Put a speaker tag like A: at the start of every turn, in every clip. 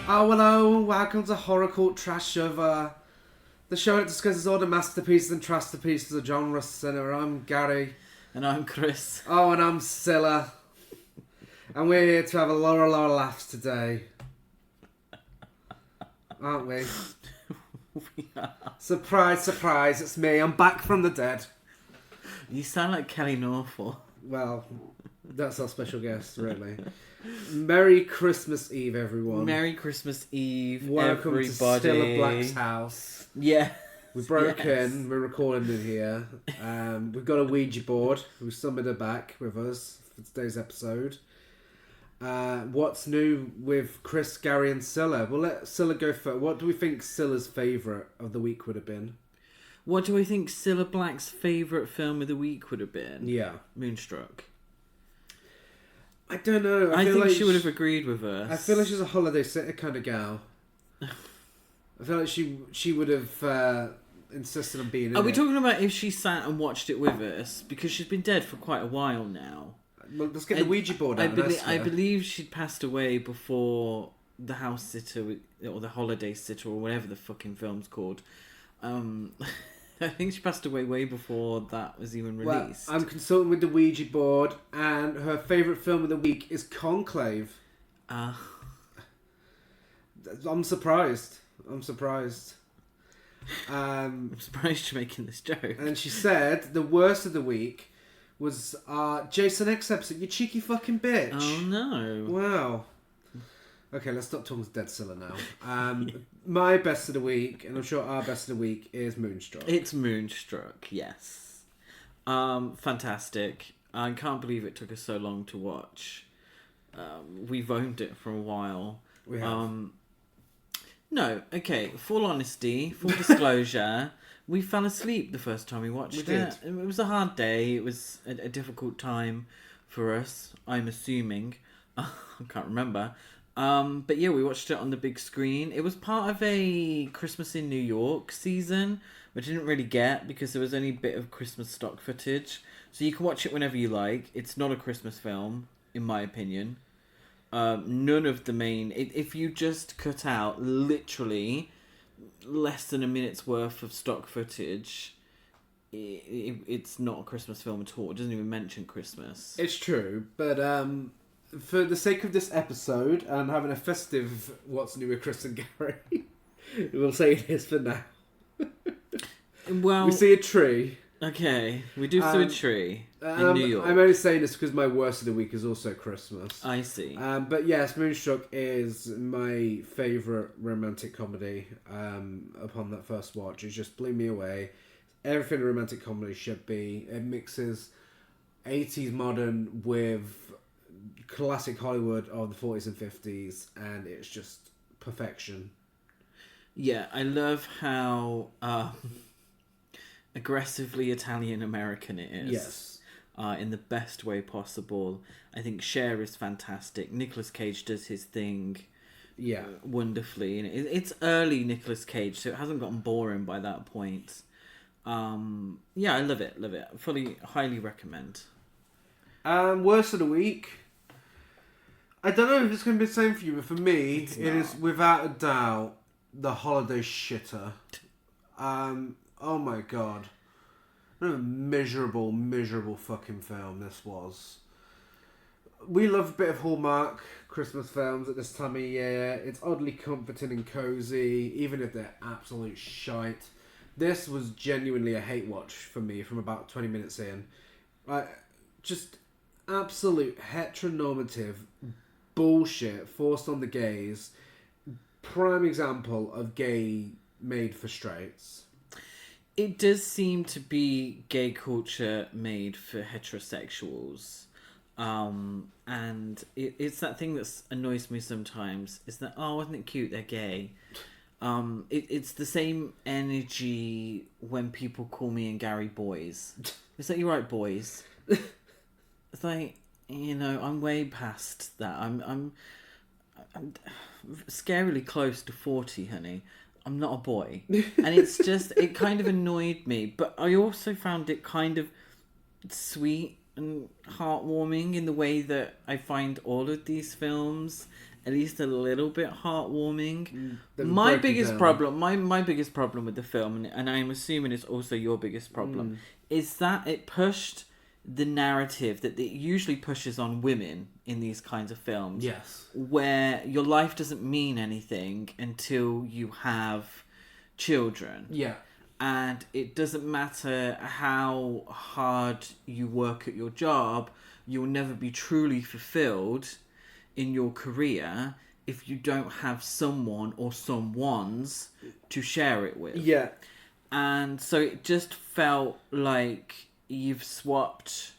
A: Oh, hello, welcome to Horror Cult Trash Over, the show that discusses all the masterpieces and masterpieces of genre cinema. I'm Gary.
B: And I'm Chris.
A: Oh, and I'm Cilla. And we're here to have a lot of laughs today. Aren't we?
B: We are.
A: Surprise, surprise, it's me. I'm back from the dead.
B: You sound like Kelly Norfolk.
A: Well, that's our special guest, really. Merry Christmas Eve, everyone.
B: Merry Christmas Eve,
A: Welcome
B: everybody.
A: to Stella Black's house.
B: Yeah.
A: We broke in, we're recording in here. We've got a Ouija board. We've summoned her back with us for today's episode. What's new with Chris, Gary and Cilla? We'll let Cilla go first. What do we think Cilla's favourite of the week would have been?
B: What do I think Cilla Black's favourite film of the week would have been?
A: Yeah.
B: Moonstruck.
A: I don't know.
B: I think
A: like
B: she would have agreed with us.
A: I feel like she's a holiday sitter kind of gal. I feel like she would have insisted on being in
B: Are we
A: it.
B: talking about if she sat and watched it with us? Because she's been dead for quite a while now.
A: Well, let's get the Ouija board out.
B: I believe she'd passed away before the house sitter or the holiday sitter or whatever the fucking film's called. I think she passed away way before that was even released.
A: Well, I'm consulting with the Ouija board, and her favourite film of the week is Conclave. I'm surprised. I'm surprised
B: you're making this joke.
A: And she said the worst of the week was Jason X episode. You cheeky fucking bitch.
B: Oh no.
A: Wow. Okay, let's stop talking to Dead Cilla now. My best of the week, and I'm sure our best of the week, is Moonstruck.
B: It's Moonstruck, yes. Fantastic. I can't believe it took us so long to watch. We've owned it for a while.
A: We have.
B: No, okay, full honesty, full disclosure, we fell asleep the first time we watched it.
A: Did.
B: It was a hard day. It was a difficult time for us, I'm assuming. I can't remember. But yeah, we watched it on the big screen. It was part of a Christmas in New York season, which I didn't really get because there was only a bit of Christmas stock footage. So you can watch it whenever you like. It's not a Christmas film, in my opinion. None of the main... If you just cut out literally less than a minute's worth of stock footage, it's not a Christmas film at all. It doesn't even mention Christmas.
A: It's true, but for the sake of this episode and having a festive What's New with Chris and Gary, we'll say this for now.
B: Well,
A: we see a tree.
B: Okay, we do see a tree in New York.
A: I'm only saying this because my worst of the week is also Christmas.
B: I see.
A: But yes, Moonstruck is my favourite romantic comedy upon that first watch. It just blew me away. Everything a romantic comedy should be. It mixes 80s modern with classic Hollywood of the 40s and 50s, and it's just perfection.
B: Yeah, I love how aggressively Italian American it is.
A: Yes.
B: In the best way possible. I think Cher is fantastic. Nicolas Cage does his thing wonderfully. And it's early Nicolas Cage, so it hasn't gotten boring by that point. Yeah, I love it. Highly recommend.
A: Worst of the week. I don't know if it's going to be the same for you, but for me, it is without a doubt the holiday shitter. Oh my god. What a miserable fucking film this was. We love a bit of Hallmark Christmas films at this time of year. It's oddly comforting and cozy, even if they're absolute shite. This was genuinely a hate watch for me from about 20 minutes in. Just absolute heteronormative bullshit forced on the gays. Prime example of gay made for straights.
B: It does seem to be gay culture made for heterosexuals. And it's that thing that annoys me sometimes. Is that, oh, isn't it cute? They're gay. It's the same energy when people call me and Gary boys. It's like, you're right, boys. It's like, I'm way past that. I'm scarily close to 40, honey. I'm not a boy. And it's just, it kind of annoyed me. But I also found it kind of sweet and heartwarming in the way that I find all of these films at least a little bit heartwarming.
A: That
B: My
A: broke you
B: biggest
A: down.
B: problem, my biggest problem with the film, and I'm assuming it's also your biggest problem, is that it pushed the narrative that it usually pushes on women in these kinds of films.
A: Yes.
B: Where your life doesn't mean anything until you have children.
A: Yeah.
B: And it doesn't matter how hard you work at your job, you'll never be truly fulfilled in your career if you don't have someone or someones to share it with.
A: Yeah.
B: And so it just felt like you've swapped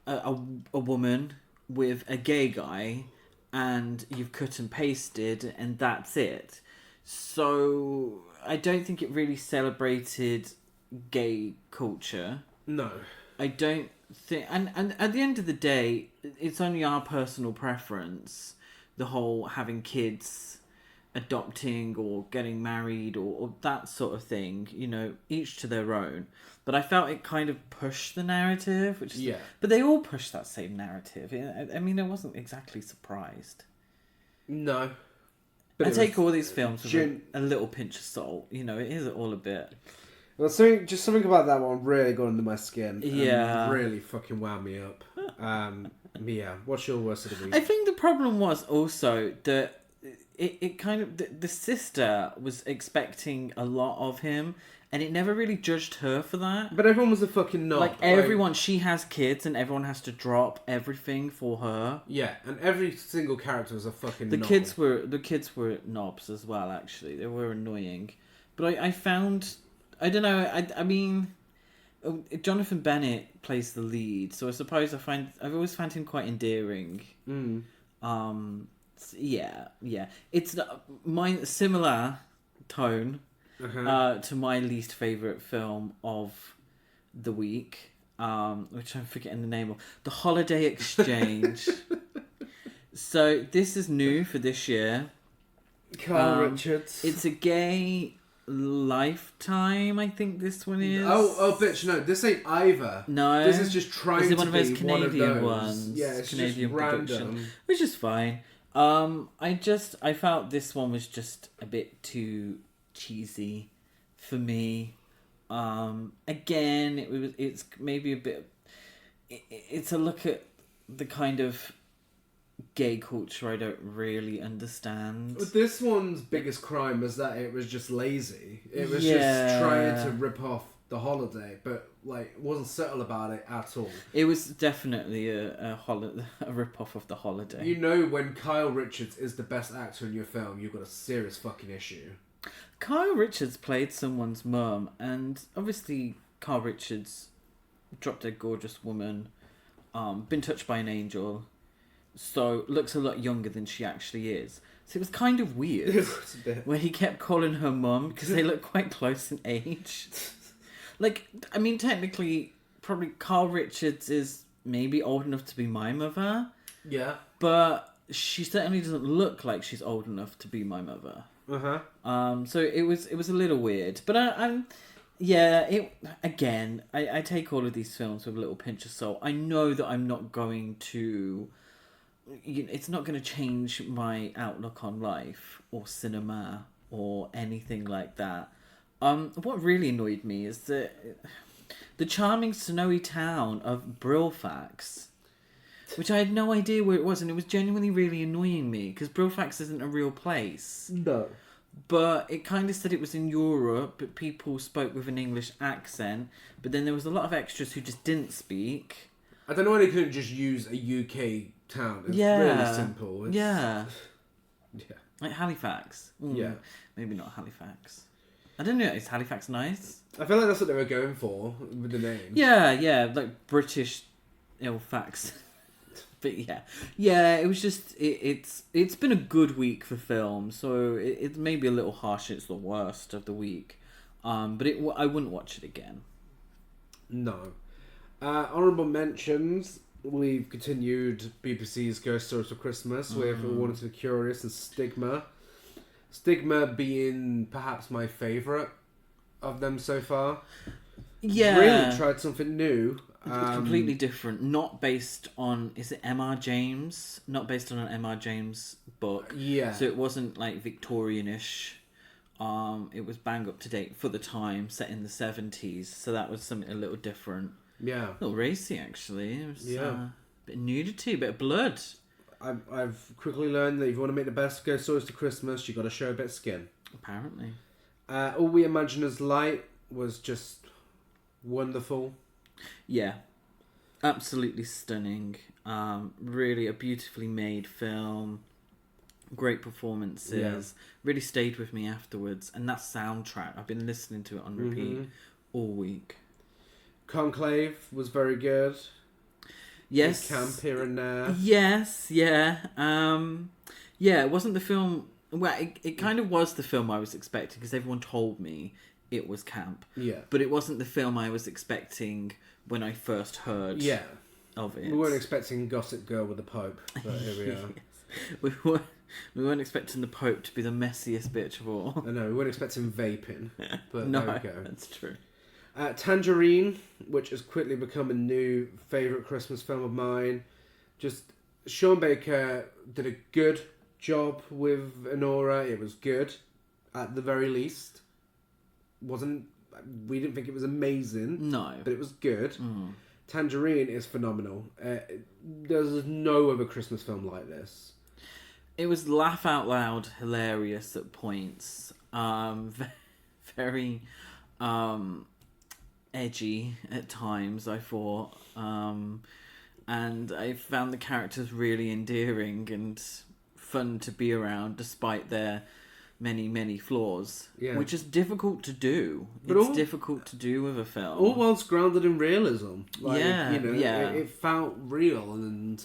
B: a woman with a gay guy and you've cut and pasted and that's it. So I don't think it really celebrated gay culture.
A: No.
B: I don't think... And at the end of the day, it's only our personal preference. The whole having kids, adopting or getting married or that sort of thing. You know, each to their own. But I felt it kind of pushed the narrative. Which is,
A: Yeah.
B: But they all push that same narrative. I mean, I wasn't exactly surprised.
A: No.
B: I
A: But
B: take all these films with a little pinch of salt. You know, it is all a bit...
A: Well, something about that one really got under my skin.
B: Yeah.
A: And really fucking wound me up. Yeah. What's your worst of the week?
B: I think the problem was also that it kind of... The sister was expecting a lot of him, and it never really judged her for that.
A: But everyone was a fucking knob.
B: Like, everyone... She has kids, and everyone has to drop everything for her.
A: Yeah, and every single character was a fucking knob.
B: The kids were knobs as well, actually. They were annoying. But I found... I don't know. I mean, Jonathan Bennett plays the lead, so I suppose I've always found him quite endearing. Yeah. It's my similar tone to my least favorite film of the week, which I'm forgetting the name of, The Holiday Exchange. So this is new for this year.
A: Kyle Richards.
B: It's a gay Lifetime, I think this one is.
A: Oh, bitch! No, this ain't either.
B: No,
A: this is just trying to
B: one of those
A: be
B: Canadian
A: one of those.
B: ones.
A: Yeah, it's
B: Canadian
A: just
B: production,
A: random.
B: which is fine. I felt this one was just a bit too cheesy for me. Again, it's maybe a bit. It's a look at the kind of gay culture I don't really understand.
A: But this one's biggest crime was that it was just lazy. It was just trying to rip off The Holiday, but like wasn't subtle about it at all.
B: It was definitely a rip off of The Holiday.
A: You know, when Kyle Richards is the best actor in your film, you've got a serious fucking issue.
B: Kyle Richards played someone's mum, and obviously Kyle Richards, drop dead gorgeous woman, been touched by an angel. So looks a lot younger than she actually is. So it was kind of weird when he kept calling her mum because they look quite close in age. Like, I mean, technically, probably Carl Richards is maybe old enough to be my mother.
A: Yeah.
B: But she certainly doesn't look like she's old enough to be my mother. So it was a little weird. But I take all of these films with a little pinch of salt. I know that I'm not going to... it's not going to change my outlook on life or cinema or anything like that. What really annoyed me is the charming snowy town of Brillfax, which I had no idea where it was, and it was genuinely really annoying me because Brillfax isn't a real place.
A: No.
B: But it kind of said it was in Europe, but people spoke with an English accent. But then there was a lot of extras who just didn't speak.
A: I don't know why they couldn't just use a UK town. It's really simple.
B: Yeah. Like Halifax.
A: Yeah.
B: Maybe not Halifax. I don't know. Is Halifax nice?
A: I feel like that's what they were going for with the name.
B: Yeah. Like British Ilfax. But yeah. It was just it's been a good week for film. So it may be a little harsh. It's the worst of the week. But I wouldn't watch it again.
A: No. Honourable mentions. We've continued BBC's Ghost Stories for Christmas with Warning to the Curious and Stigma. Stigma being perhaps my favourite of them so far.
B: Yeah.
A: Really tried something new.
B: It's completely different. Not based on... Is it M.R. James? Not based on an M.R. James book.
A: Yeah.
B: So it wasn't like Victorian-ish. It was bang up to date for the time, set in the 70s. So that was something a little different.
A: Yeah.
B: A little racy, actually. It was,
A: Yeah.
B: a bit of nudity, a bit of blood.
A: I've quickly learned that if you want to make the best ghost stories to Christmas, you got to show a bit of skin.
B: Apparently.
A: All We Imagine as Light was just wonderful.
B: Yeah. Absolutely stunning. Really a beautifully made film. Great performances.
A: Yeah.
B: Really stayed with me afterwards. And that soundtrack, I've been listening to it on repeat all week.
A: Conclave was very good.
B: Yes.
A: Camp here and there.
B: Yes, yeah. Yeah, it wasn't the film... Well, it kind of was the film I was expecting because everyone told me it was camp.
A: Yeah.
B: But it wasn't the film I was expecting when I first heard of it.
A: We weren't expecting Gossip Girl with the Pope, but here we are.
B: We weren't expecting the Pope to be the messiest bitch of all.
A: I know, we weren't expecting vaping, but
B: No,
A: there we go.
B: That's true.
A: Tangerine, which has quickly become a new favourite Christmas film of mine. Just, Sean Baker did a good job with Honora. It was good, at the very least. We didn't think it was amazing.
B: No.
A: But it was good. Tangerine is phenomenal. There's no other Christmas film like this.
B: It was laugh out loud hilarious at points. Very edgy at times, I thought. And I found the characters really endearing and fun to be around despite their many, many flaws.
A: Yeah.
B: Which is difficult to do.
A: But
B: It's difficult to do with a film.
A: All whilst grounded in realism.
B: Yeah.
A: It felt real, and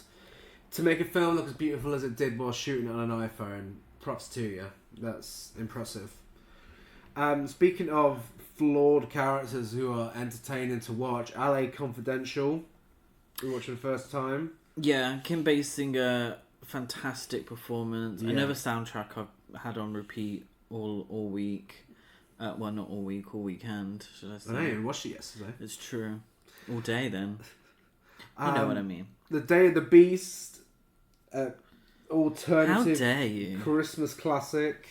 A: to make a film look as beautiful as it did while shooting it on an iPhone, props to you. That's impressive. Speaking of flawed characters who are entertaining to watch, LA Confidential, we watched for the first time.
B: Yeah, Kim Basinger, fantastic performance.
A: Yeah.
B: Another soundtrack I've had on repeat all week. Well, not all week, all weekend, should I say.
A: I didn't even watch it yesterday.
B: It's true. All day then. You know what I mean.
A: The Day of the Beast, alternative
B: How dare you?
A: Christmas classic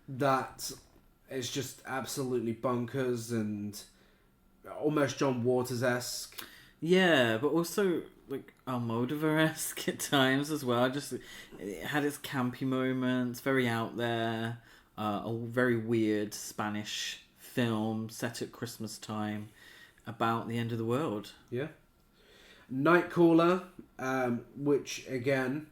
A: that is just absolutely bonkers and almost John Waters-esque.
B: Yeah, but also like Almodovar-esque at times as well. Just it had its campy moments, very out there. A very weird Spanish film set at Christmas time about the end of the world.
A: Yeah. Nightcaller, which again,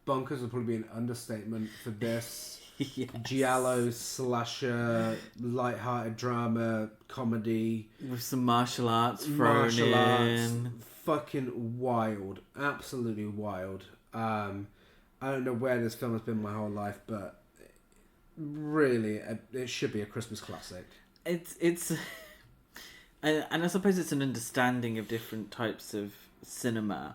A: bonkers would probably be an understatement for this.
B: Yes.
A: Giallo, slasher, light-hearted drama, comedy.
B: With some martial arts thrown in.
A: Fucking wild. Absolutely wild. I don't know where this film has been my whole life, but really, it should be a Christmas classic.
B: It's and I suppose it's an understanding of different types of cinema,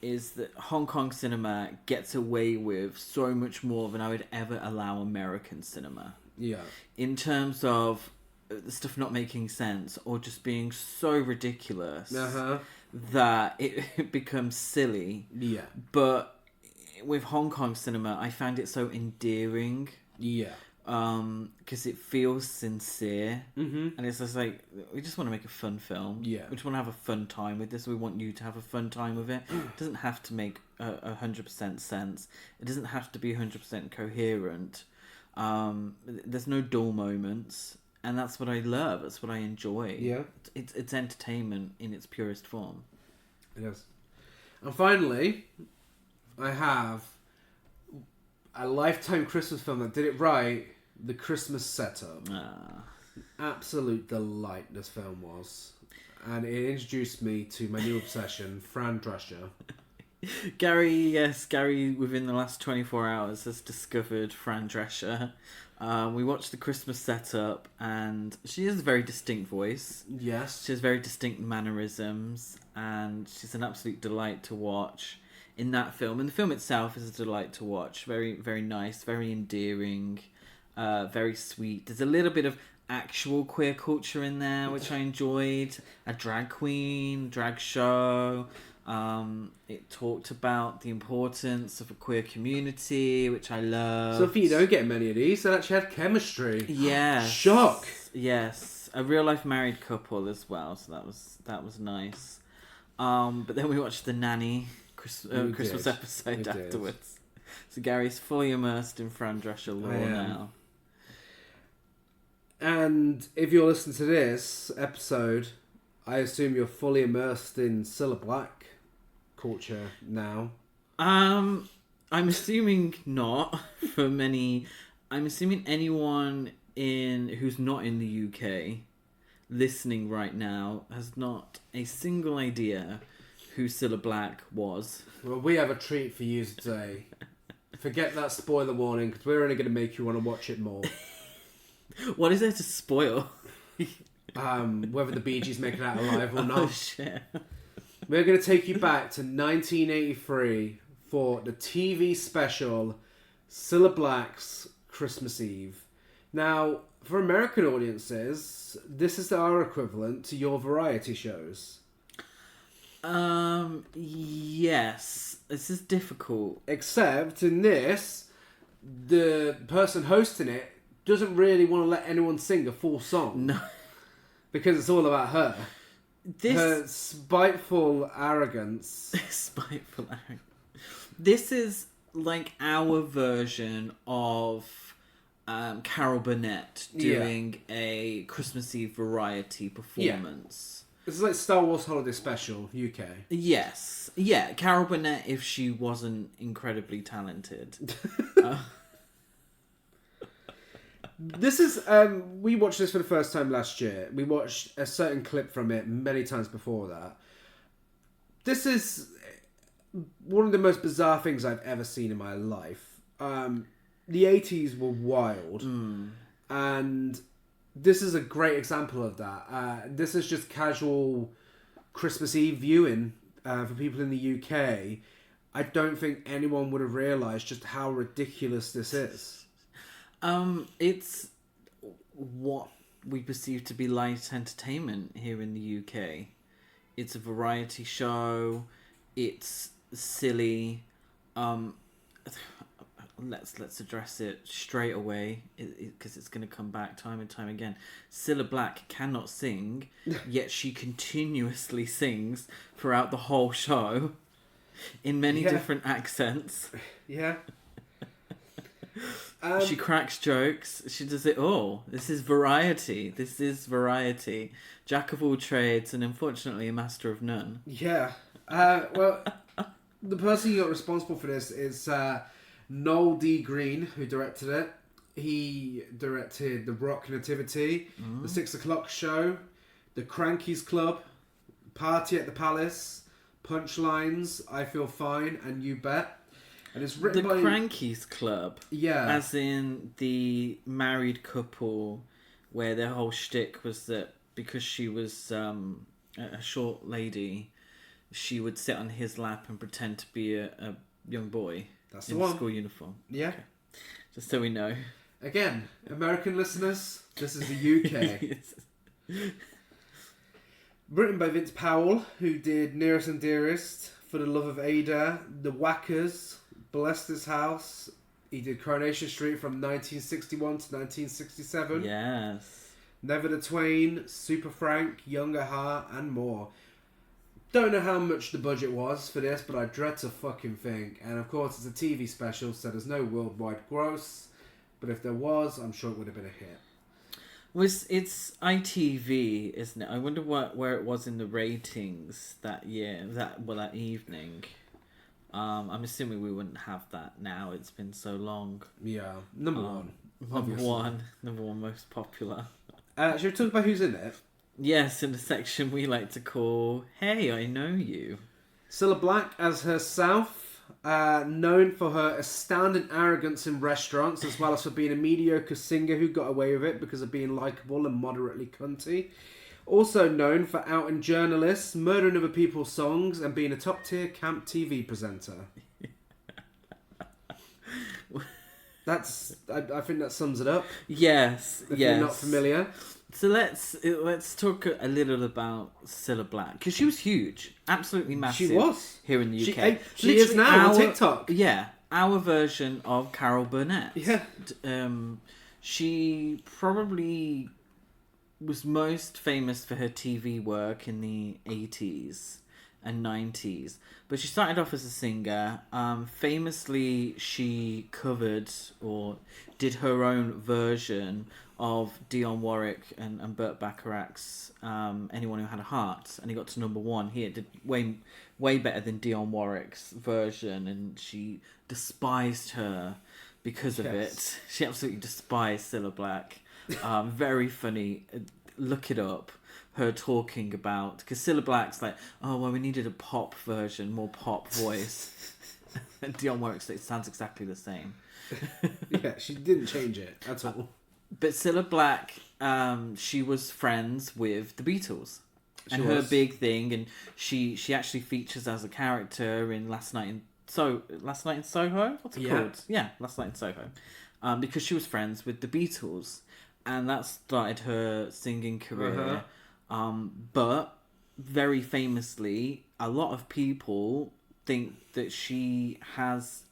B: is that Hong Kong cinema gets away with so much more than I would ever allow American cinema.
A: Yeah.
B: In terms of the stuff not making sense or just being so ridiculous that it becomes silly.
A: Yeah.
B: But with Hong Kong cinema, I find it so endearing.
A: Yeah.
B: Because it feels sincere.
A: Mm-hmm.
B: And it's just like, we just want to make a fun film.
A: Yeah.
B: We just want to have a fun time with this. We want you to have a fun time with it. It doesn't have to make 100% sense. It doesn't have to be 100% coherent. There's no dull moments. And that's what I love. That's what I enjoy.
A: Yeah.
B: It's entertainment in its purest form.
A: It is. And finally, I have a Lifetime Christmas film that did it right. The Christmas Setup. Absolute delight this film was. And it introduced me to my new obsession, Fran Drescher.
B: Gary within the last 24 hours has discovered Fran Drescher. We watched the Christmas Setup, and she has a very distinct voice.
A: Yes.
B: She has very distinct mannerisms, and she's an absolute delight to watch in that film. And the film itself is a delight to watch. Very, very nice, very endearing. Very sweet. There's a little bit of actual queer culture in there, which I enjoyed. A drag queen, drag show. It talked about the importance of a queer community, which I love.
A: Something you don't get many of these. They actually had chemistry.
B: Yes.
A: Shock.
B: Yes. A real life married couple as well, so that was nice. But then we watched the Nanny Christmas episode afterwards. So Gary's fully immersed in Fran Drescher lore now.
A: And if you're listening to this episode, I assume you're fully immersed in Cilla Black culture now.
B: I'm assuming not for many. I'm assuming anyone who's not in the UK listening right now has not a single idea who Cilla Black was.
A: Well, we have a treat for you today. Forget that spoiler warning, because we're only going to make you want to watch it more.
B: What is there to spoil?
A: Whether the Bee Gees make it out alive or not.
B: Oh, shit.
A: We're going to take you back to 1983 for the TV special Cilla Black's Christmas Eve. Now, for American audiences, this is our equivalent to your variety shows.
B: Yes. This is difficult.
A: Except in this, the person hosting it doesn't really want to let anyone sing a full song.
B: No.
A: Because it's all about her. Her spiteful arrogance.
B: Spiteful arrogance. This is like our version of Carol Burnett doing a Christmas Eve variety performance.
A: This is like Star Wars Holiday Special, UK.
B: Yes. Yeah, Carol Burnett if she wasn't incredibly talented.
A: This is, we watched this for the first time last year. We watched a certain clip from it many times before that. This is one of the most bizarre things I've ever seen in my life. The 80s were wild. And this is a great example of that. This is just casual Christmas Eve viewing for people in the UK. I don't think anyone would have realised just how ridiculous this is.
B: It's what we perceive to be light entertainment here in the UK. It's a variety show. It's silly. Let's address it straight away because it's going to come back time and time again. Cilla Black cannot sing, yet she continuously sings throughout the whole show in many different accents.
A: Yeah.
B: She cracks jokes. She does it all. This is variety. Jack of all trades and unfortunately a master of none. Yeah.
A: Well, the person who got responsible for this is Noel D. Green, who directed it. He directed The Rock Nativity, The 6 O'Clock Show, The Crankies Club, Party at the Palace, Punchlines, I Feel Fine, and You Bet. And it's written by...
B: Crankies Club.
A: Yeah.
B: As in the married couple where their whole shtick was that because she was a short lady, she would sit on his lap and pretend to be a young boy.
A: That's the one.
B: School uniform.
A: Yeah.
B: Okay. Just so we know.
A: Again, American listeners, this is the UK. Written by Vince Powell, who did Nearest and Dearest, For the Love of Ada, The Whackers, Bless This House. He did Coronation Street from 1961 to 1967.
B: Yes.
A: Never the Twain, Super Frank, Younger Heart, and more. Don't know how much the budget was for this, but I dread to fucking think. And of course, it's a TV special, so there's no worldwide gross. But if there was, I'm sure it would have been a hit.
B: It's ITV, isn't it? I wonder where it was in the ratings that year, that evening. I'm assuming we wouldn't have that now. It's been so long.
A: Yeah, number one.
B: Number one most popular.
A: Should we talk about who's in it?
B: Yes, in the section we like to call Hey, I Know You.
A: Cilla Black as herself, known for her astounding arrogance in restaurants, as well as for being a mediocre singer who got away with it because of being likeable and moderately cunty. Also known for outing journalists, murdering other people's songs, and being a top-tier camp TV presenter. I think that sums it up.
B: Yes,
A: If
B: yes.
A: you're not familiar.
B: So let's talk a little about Cilla Black, because she was huge, absolutely massive.
A: She was
B: here in the UK.
A: She is now on TikTok.
B: Yeah, our version of Carol Burnett.
A: Yeah.
B: She probably was most famous for her TV work in the 80s and 90s. But she started off as a singer. Famously, she covered or did her own version of Dionne Warwick and Burt Bacharach's Anyone Who Had a Heart. And he got to number 1 here. Did way better than Dionne Warwick's version. And she despised her because of it. She absolutely despised Cilla Black. Very funny. Look it up. Her talking about, because Cilla Black's like, oh well, we needed a pop version, more pop voice. And Dionne Warwick's like, it sounds exactly the same.
A: Yeah, she didn't change it at all.
B: But Cilla Black, she was friends with the Beatles. And her big thing, and she actually features as a character in Last Night in Soho. What's it called? Yeah, Last Night in Soho. Because she was friends with the Beatles, and that started her singing career. But very famously, a lot of people think that she has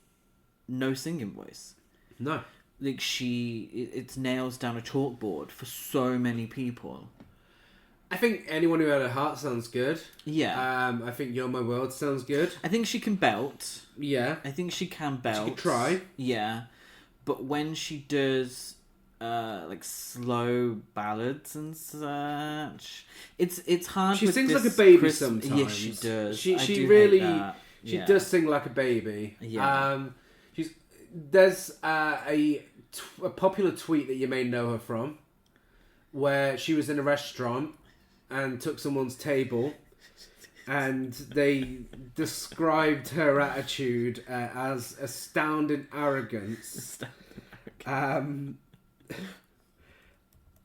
B: no singing voice.
A: No.
B: Like it's nails down a chalkboard for so many people.
A: I think Anyone Who Had a Heart sounds good.
B: Yeah.
A: I think You're My World sounds good.
B: I think she can belt.
A: Yeah.
B: I think she can belt.
A: She can try.
B: Yeah. But when she does like slow ballads and such, it's hard.
A: She
B: with
A: sings
B: this
A: like a baby sometimes.
B: Yes, she does.
A: She really does sing like a baby.
B: Yeah.
A: There's a popular tweet that you may know her from, where she was in a restaurant and took someone's table, and they described her attitude as astounding arrogance.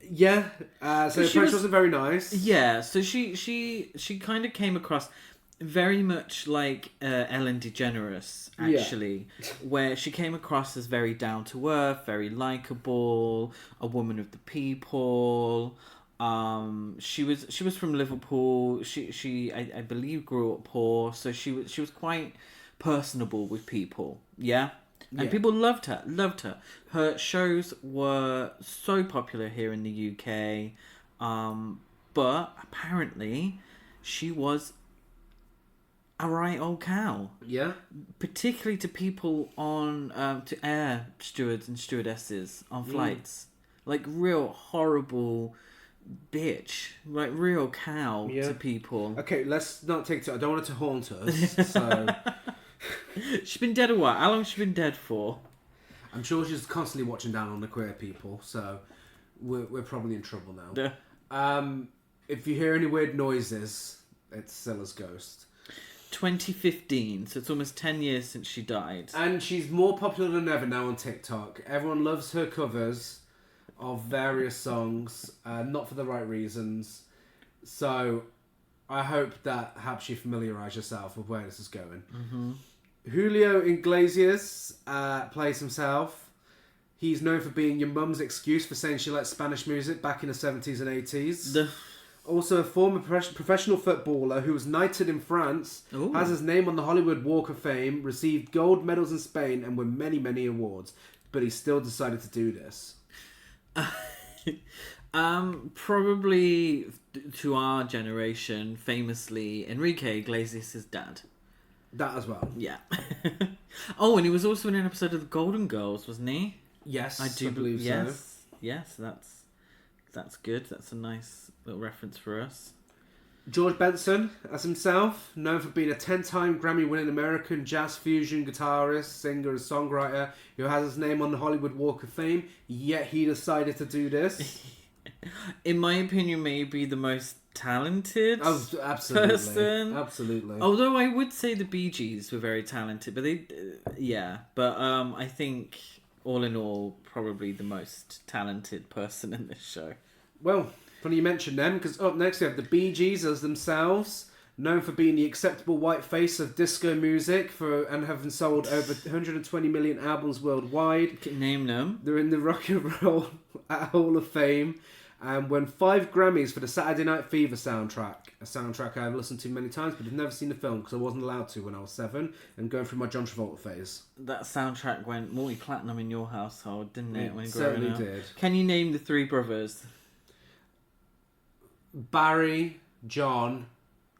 A: Yeah, so the approach wasn't very nice.
B: Yeah, so she kind of came across very much like Ellen DeGeneres, actually, where she came across as very down to earth, very likable, a woman of the people. She was from Liverpool. She I believe grew up poor, so she was quite personable with people. Yeah. And people loved her. Her shows were so popular here in the UK. But apparently she was a right old cow. Yeah. Particularly to people on, to air stewards and stewardesses on flights. Like real horrible bitch. Like real cow to people.
A: Okay, let's not take it. I don't want it to haunt us. So...
B: She's been dead a while. How long has she been dead for?
A: I'm sure she's constantly watching down on the queer people, so we're probably in trouble now. If you hear any weird noises, it's Cilla's ghost.
B: 2015, so it's almost 10 years since she died.
A: And she's more popular than ever now on TikTok. Everyone loves her covers of various songs, not for the right reasons. So I hope that helps you familiarise yourself with where this is going. Mm-hmm. Julio Iglesias plays himself. He's known for being your mum's excuse for saying she likes Spanish music back in the 70s and 80s. Also a former professional footballer who was knighted in France, has his name on the Hollywood Walk of Fame, received gold medals in Spain and won many, many awards. But he still decided to do this.
B: Probably to our generation, famously Enrique Iglesias' dad.
A: That as well.
B: Yeah. Oh, and he was also in an episode of the Golden Girls, wasn't he?
A: Yes, I believe so.
B: Yes, that's good. That's a nice little reference for us.
A: George Benson, as himself, known for being a 10-time Grammy-winning American jazz fusion guitarist, singer, and songwriter who has his name on the Hollywood Walk of Fame, yet he decided to do this.
B: In my opinion, maybe the most talented
A: absolutely.
B: person.
A: Absolutely.
B: Although I would say the Bee Gees were very talented, but I think all in all, probably the most talented person in this show.
A: Well, funny you mentioned them, because up next we have the Bee Gees as themselves, known for being the acceptable white face of disco music and having sold over 120 million albums worldwide.
B: Name them.
A: They're in the Rock and Roll Hall of Fame and won 5 Grammys for the Saturday Night Fever soundtrack. A soundtrack I've listened to many times, but I've never seen the film because I wasn't allowed to when I was 7 and going through my John Travolta phase.
B: That soundtrack went multi-platinum in your household, didn't it? When
A: It
B: you were growing
A: certainly
B: up?
A: did.
B: Can you name the 3 brothers?
A: Barry, John.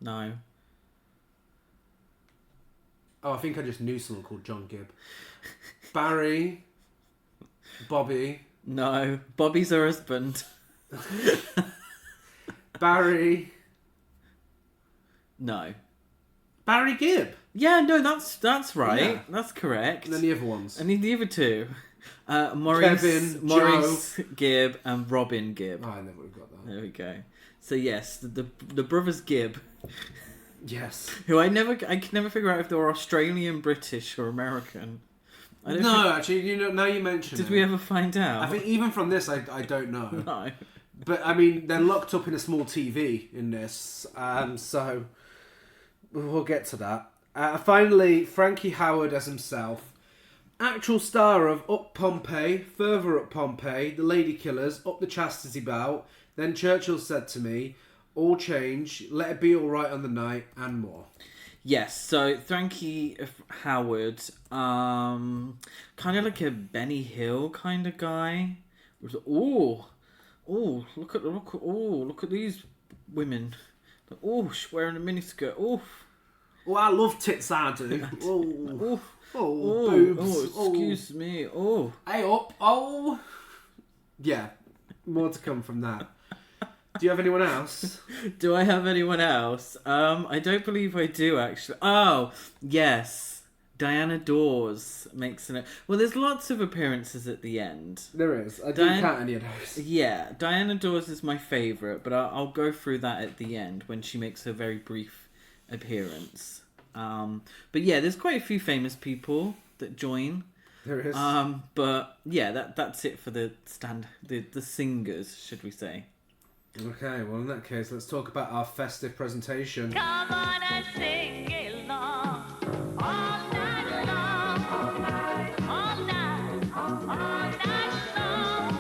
B: No.
A: Oh, I think I just knew someone called John Gibb. Barry, Bobby.
B: No. Bobby's her husband.
A: Barry.
B: No.
A: Barry Gibb.
B: Yeah, no, that's right.
A: Yeah.
B: That's correct.
A: And then the other ones.
B: I need the other 2. Maurice,
A: Kevin,
B: Maurice Gibb and Robin Gibb.
A: Oh, I never would have got that.
B: There we go. So yes, the brothers Gibb,
A: Yes.
B: who I can never figure out if they were Australian, British, or American.
A: Actually, now you mention it.
B: Did we ever find out?
A: I think even from this, I don't know.
B: No.
A: But, I mean, they're locked up in a small TV in this, so we'll get to that. Finally, Frankie Howerd as himself. Actual star of Up Pompeii, Further Up Pompeii, The Lady Killers, Up the Chastity Belt, Then Churchill Said to Me, All Change, Let It Be Alright on the Night, and more.
B: Yes, so Frankie Howerd, kind of like a Benny Hill kind of guy. Look at these women. Oh, she's wearing a miniskirt. Oh,
A: I love tits, I do. Oh,
B: oh,
A: boobs.
B: Excuse me. Oh,
A: Hey up. Oh. Yeah, more to come from that. Do you have anyone else?
B: do I have anyone else? I don't believe I do actually. Oh, yes. Diana Dawes makes an... Well, there's lots of appearances at the end.
A: There is. I didn't count any of those.
B: Yeah, Diana Dawes is my favourite, but I'll go through that at the end when she makes her very brief appearance. But yeah, there's quite a few famous people that join.
A: There is.
B: But yeah, that's it for the singers, should we say.
A: Okay, well in that case, let's talk about our festive presentation.
C: Come on and sing along all night long, all night, all night long,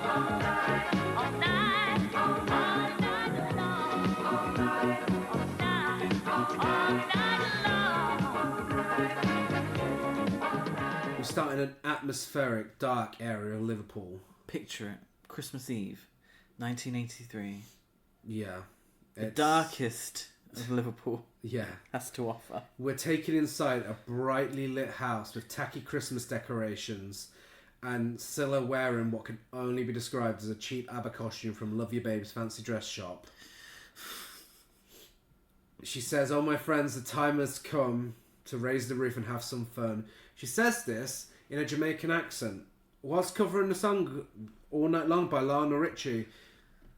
C: all night, all night long, all night long.
A: We start in an atmospheric, dark area of Liverpool.
B: Picture it, Christmas Eve, 1983.
A: Yeah.
B: The darkest of Liverpool
A: Yeah.
B: has to offer.
A: We're taken inside a brightly lit house with tacky Christmas decorations and Cilla wearing what can only be described as a cheap ABBA costume from Love Your Babe's fancy dress shop. She says, "Oh, my friends, the time has come to raise the roof and have some fun." She says this in a Jamaican accent whilst covering the song All Night Long by Lionel Richie,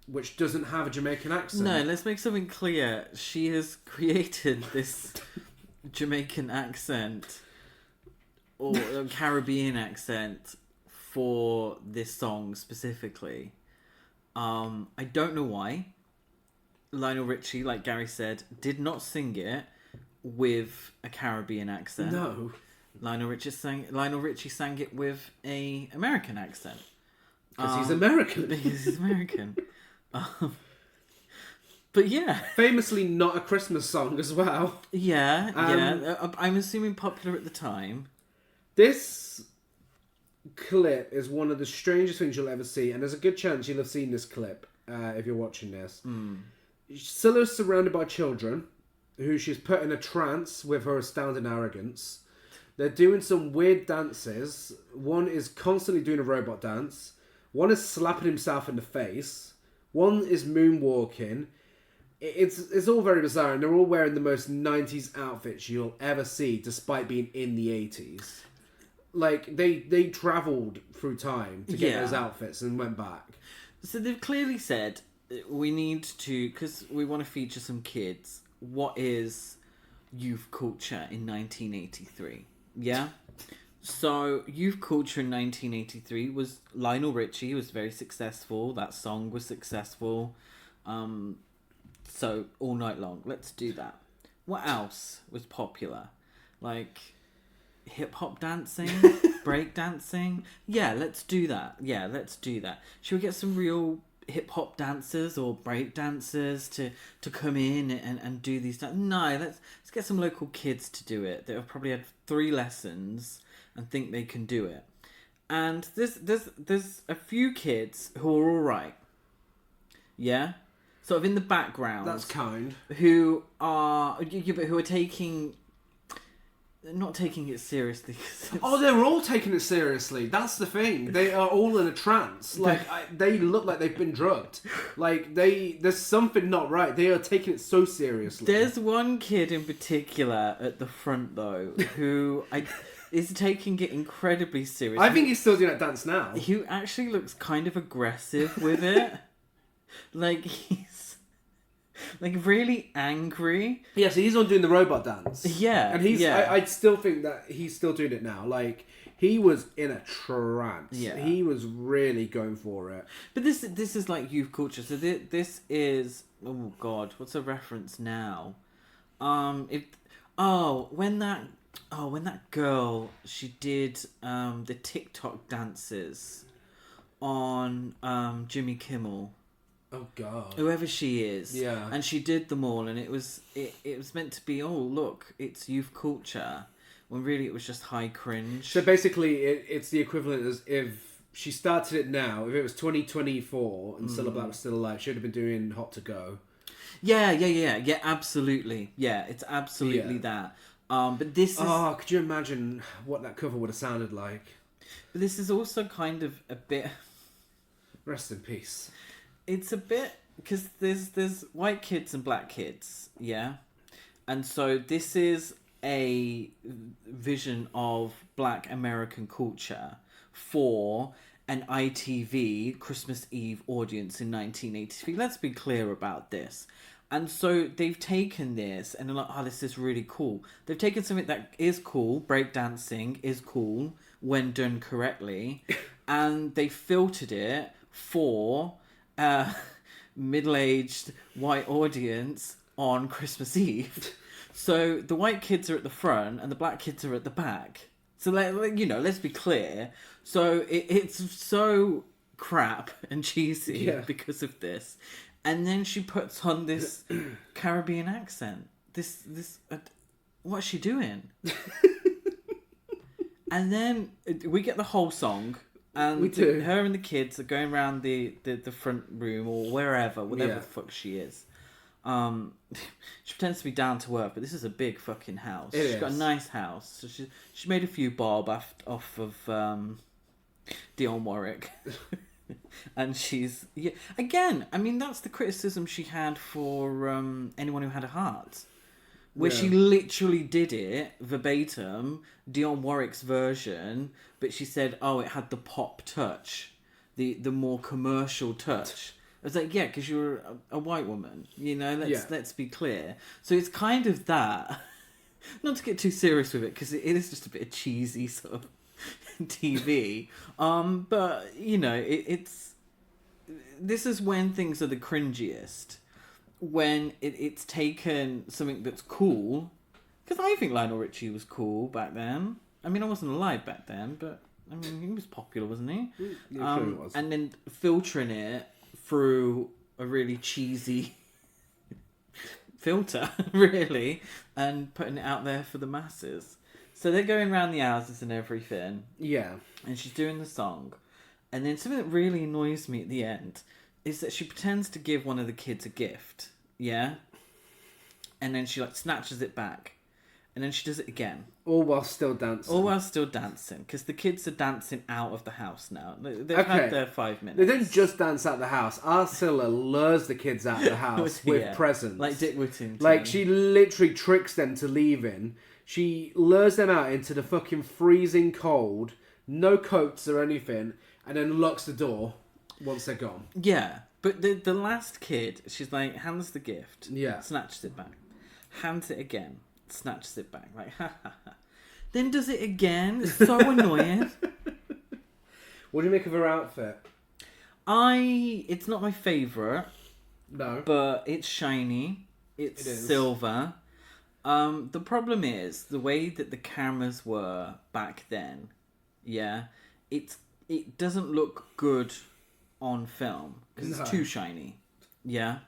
A: which doesn't have a Jamaican accent.
B: No, let's make something clear. She has created this Jamaican accent or a Caribbean accent for this song specifically. I don't know why. Lionel Richie, like Gary said, did not sing it with a Caribbean accent.
A: No.
B: Lionel Richie sang it with a American accent.
A: Because he's American.
B: Because he's American. But yeah.
A: Famously not a Christmas song as well.
B: Yeah. I'm assuming popular at the time.
A: This clip is one of the strangest things you'll ever see, and there's a good chance you'll have seen this clip if you're watching this. Cilla's surrounded by children who she's put in a trance with her astounding arrogance. They're doing some weird dances. One is constantly doing a robot dance. One is slapping himself in the face. One is moonwalking. It's all very bizarre, and they're all wearing the most 90s outfits you'll ever see, despite being in the 80s. Like, they travelled through time to get those outfits and went back.
B: So they've clearly said, we need to, because we want to feature some kids, what is youth culture in 1983? Yeah? So, youth culture in 1983 was Lionel Richie was very successful. That song was successful. So, All Night Long. Let's do that. what else was popular? Like hip hop dancing, break dancing. Yeah, let's do that. Should we get some real hip hop dancers or break dancers to come in and do these? No, let's get some local kids to do it. That have probably had 3 lessons and think they can do it. And there's a few kids who are all right. Yeah, sort of in the background.
A: That's kind.
B: Who are not taking it seriously.
A: Oh, they're all taking it seriously. That's the thing. They are all in a trance. Like they look like they've been drugged. Like there's something not right. They are taking it so seriously.
B: There's one kid in particular at the front though who is taking it incredibly seriously.
A: I think he's still doing that dance now.
B: He actually looks kind of aggressive with it. Like he's like really angry.
A: Yeah, so he's on doing the robot dance.
B: Yeah,
A: and he's.
B: yeah.
A: I still think that he's still doing it now. Like he was in a trance.
B: Yeah,
A: he was really going for it.
B: But this is like youth culture. So this is, oh god, what's a reference now? When that girl, she did the TikTok dances on Jimmy Kimmel.
A: Oh god.
B: Whoever she is.
A: Yeah.
B: And she did them all, and it was meant to be, oh look, it's youth culture, when really it was just high cringe.
A: So basically it's the equivalent as if she started it now, if it was 2024 and Cilla Black was still alive, she would have been doing Hot to Go.
B: Yeah, absolutely. Yeah, it's absolutely that. But this is...
A: Oh, could you imagine what that cover would have sounded like?
B: But this is also kind of a bit...
A: Rest in peace.
B: It's a bit... Because there's white kids and black kids, yeah? And so this is a vision of black American culture for an ITV Christmas Eve audience in 1983. Let's be clear about this. And so they've taken this and they're like, oh, this is really cool. They've taken something that is cool, breakdancing is cool when done correctly, and they filtered it for a middle-aged white audience on Christmas Eve. So the white kids are at the front and the black kids are at the back. So, let's be clear. So it's so crap and cheesy because of this. And then she puts on this Caribbean accent. What's she doing? And then we get the whole song. And
A: we do.
B: Her and the kids are going around the front room or wherever, whatever the fuck she is. She pretends to be down to earth, but this is a big fucking house. She's got a nice house. So she made a few bob off of Dionne Warwick. And she's... Yeah, again, I mean, that's the criticism she had for Anyone Who Had a Heart. Where she literally did it, verbatim, Dionne Warwick's version, but she said, oh, it had the pop touch. The more commercial touch. I was like, yeah, because you're a white woman, let's be clear. So it's kind of that. Not to get too serious with it, because it is just a bit of cheesy sort of TV. But, it's... This is when things are the cringiest. When it's taken something that's cool. Because I think Lionel Richie was cool back then. I mean, I wasn't alive back then, but, I mean, he was popular, wasn't he?
A: Yeah, sure he was.
B: And then filtering it through a really cheesy filter, really, and putting it out there for the masses. So they're going around the houses and everything.
A: Yeah.
B: And she's doing the song. And then something that really annoys me at the end is that she pretends to give one of the kids a gift. Yeah? And then she, snatches it back. And then she does it again.
A: All while still dancing.
B: Because the kids are dancing out of the house now. They've had their 5 minutes.
A: They don't just dance out the house. Our Cilla lures the kids out of the house with presents.
B: Like Dick Whittington.
A: Like, she literally tricks them to leaving. She lures them out into the fucking freezing cold. No coats or anything. And then locks the door once they're gone.
B: Yeah. But the last kid, she's like, hands the gift.
A: Yeah.
B: Snatches it back. Hands it again. Snatches it back. Like, ha ha ha. Then does it again. It's so annoying.
A: What do you make of her outfit?
B: It's not my favourite.
A: No.
B: But it's shiny. It's silver. The problem is the way that the cameras were back then. Yeah, it doesn't look good on film because
A: No.
B: it's too shiny. Yeah.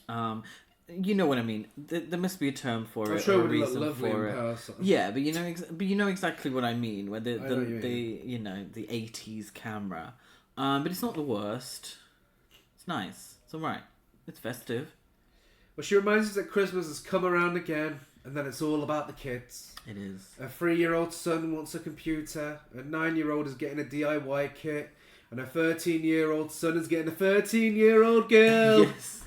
B: You know what I mean. There must be a term for it.
A: I'm sure
B: or
A: it
B: a
A: would look
B: reason
A: lovely
B: for
A: in
B: it.
A: person.
B: Yeah, but you know exactly what I mean. Where
A: I know what you
B: the 80s camera. But it's not the worst. It's nice. It's alright. It's festive.
A: Well, she reminds us that Christmas has come around again, and that it's all about the kids.
B: It is.
A: A 3-year-old son wants a computer, a 9-year-old is getting a DIY kit, and a 13-year-old son is getting a 13-year-old girl.
B: Yes.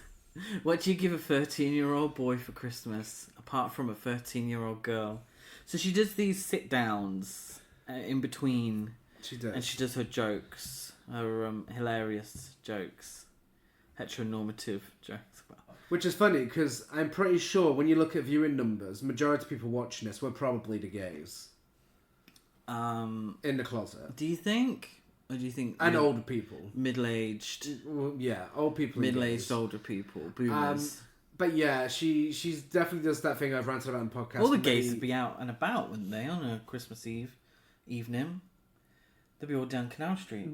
B: What do you give a 13-year-old boy for Christmas, apart from a 13-year-old girl? So she does these sit-downs in between,
A: She does.
B: and she does her jokes, her hilarious jokes, heteronormative jokes.
A: Which is funny, because I'm pretty sure when you look at viewing numbers, majority of people watching this were probably the gays. In the closet.
B: Do you think? Or do you think...
A: And older people.
B: Middle-aged...
A: Well, yeah, old people. and
B: Middle-aged
A: gays.
B: older people. Boomers.
A: But yeah, she's definitely does that thing I've ranted about in the podcast.
B: All the gays would be out and about, wouldn't they, on a Christmas Eve evening? They'd be all down Canal Street.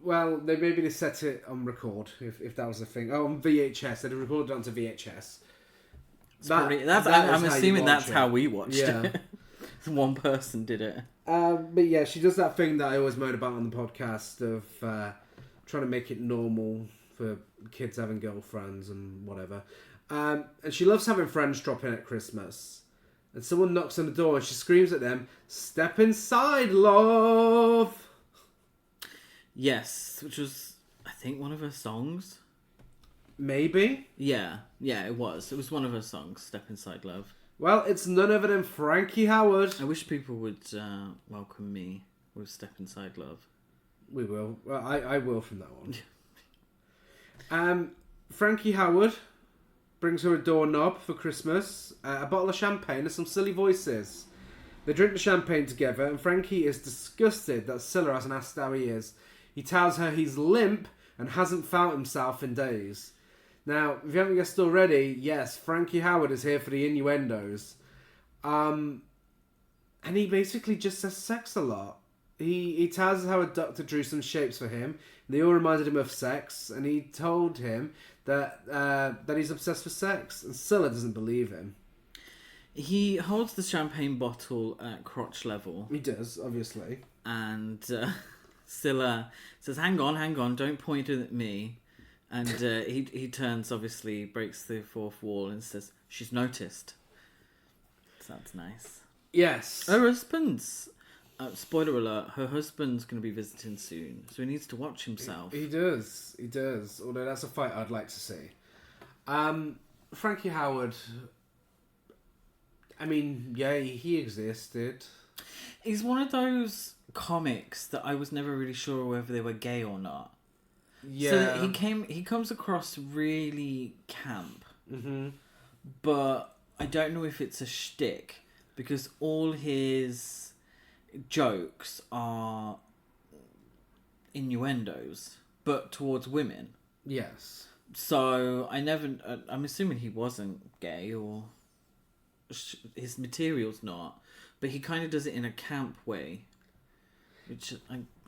A: Well, maybe they set it on record, if that was the thing. Oh, on VHS. They'd recorded it onto VHS.
B: I'm assuming that's how we watched
A: Yeah.
B: it. One person did it.
A: But yeah, she does that thing that I always moan about on the podcast of trying to make it normal for kids having girlfriends and whatever. And she loves having friends drop in at Christmas. And someone knocks on the door and she screams at them, "Step inside, love!"
B: Yes, which was, I think, one of her songs.
A: Maybe?
B: Yeah, it was. It was one of her songs, Step Inside Love.
A: Well, it's none other than Frankie Howard.
B: I wish people would welcome me with Step Inside Love.
A: We will. Well, I will from that one. Frankie Howard brings her a doorknob for Christmas, a bottle of champagne and some silly voices. They drink the champagne together and Frankie is disgusted that Cilla hasn't asked how he is. He tells her he's limp and hasn't found himself in days. Now, if you haven't guessed already, yes, Frankie Howard is here for the innuendos. And he basically just says sex a lot. He tells us how a doctor drew some shapes for him. And they all reminded him of sex. And he told him that he's obsessed with sex. And Cilla doesn't believe him.
B: He holds the champagne bottle at crotch level.
A: He does, obviously.
B: And Cilla says, hang on, don't point it at me. And he turns, obviously, breaks the fourth wall and says, she's noticed. Sounds nice.
A: Yes.
B: Her husband's, spoiler alert, her husband's going to be visiting soon. So he needs to watch himself.
A: He does. Although that's a fight I'd like to see. Frankie Howard, I mean, yeah, he existed.
B: He's one of those comics that I was never really sure whether they were gay or not.
A: Yeah.
B: So he comes across really camp.
A: Mm-hmm.
B: But I don't know if it's a shtick because all his jokes are innuendos, but towards women.
A: Yes.
B: So I'm assuming he wasn't gay or his material's not, but he kind of does it in a camp way, which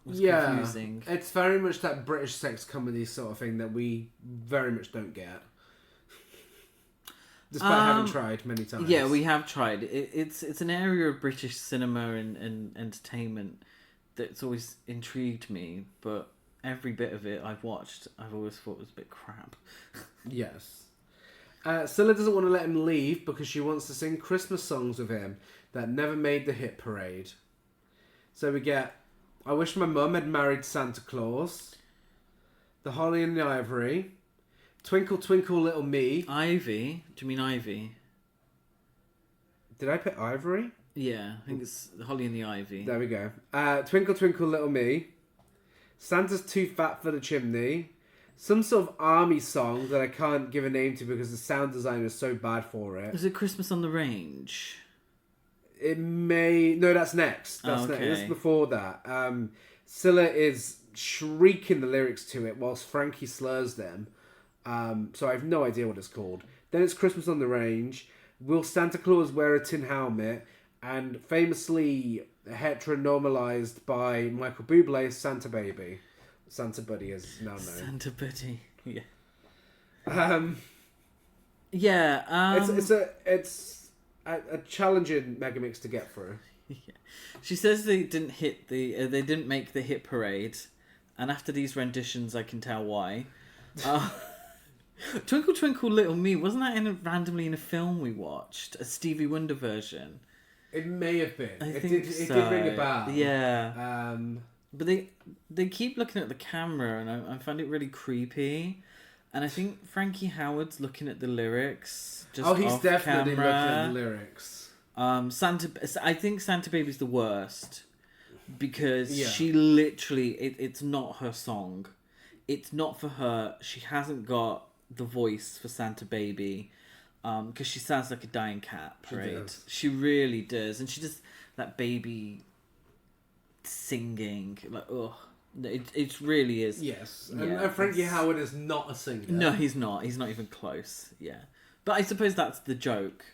B: was confusing.
A: It's very much that British sex comedy sort of thing that we very much don't get. Despite having tried many times.
B: Yeah, we have tried. It's an area of British cinema and entertainment that's always intrigued me, but every bit of it I've watched, I've always thought was a bit crap.
A: Yes. Cilla doesn't want to let him leave because she wants to sing Christmas songs with him that never made the hit parade. So we get I Wish My Mum Had Married Santa Claus, The Holly and the Ivory, Twinkle Twinkle Little Me.
B: Ivy? Do you mean Ivy?
A: Did I put Ivory?
B: Yeah, I think it's the Holly and the Ivy.
A: There we go. Twinkle Twinkle Little Me, Santa's Too Fat for the Chimney, some sort of army song that I can't give a name to because the sound design is so bad for it.
B: Is it Christmas on the Range?
A: It may... No, that's next. That's next. That's before that. Cilla is shrieking the lyrics to it whilst Frankie slurs them. So I have no idea what it's called. Then it's Christmas on the Range. Will Santa Claus wear a tin helmet? And famously heteronormalized by Michael Bublé, Santa Baby. Santa Buddy is now known.
B: Santa Buddy. Yeah.
A: It's a challenging megamix to get through.
B: Yeah. She says they didn't make the hit parade, and after these renditions, I can tell why. Twinkle Twinkle Little Me, wasn't that randomly in a film we watched, a Stevie Wonder version?
A: It may have been.
B: I
A: It
B: think
A: did
B: so.
A: ring a bell.
B: Yeah. But they keep looking at the camera, and I find it really creepy. And I think Frankie Howard's looking at the lyrics. Just
A: he's
B: off
A: definitely
B: camera.
A: looking at the lyrics.
B: I think Santa Baby's the worst because
A: Yeah.
B: she literally it's not her song. It's not for her. She hasn't got the voice for Santa Baby because she sounds like a dying cat, right? She really does, and she just that baby singing like it really is.
A: Yes,
B: Yeah,
A: and Frankie Howard is not a singer.
B: No, he's not. He's not even close. Yeah, but I suppose that's the joke.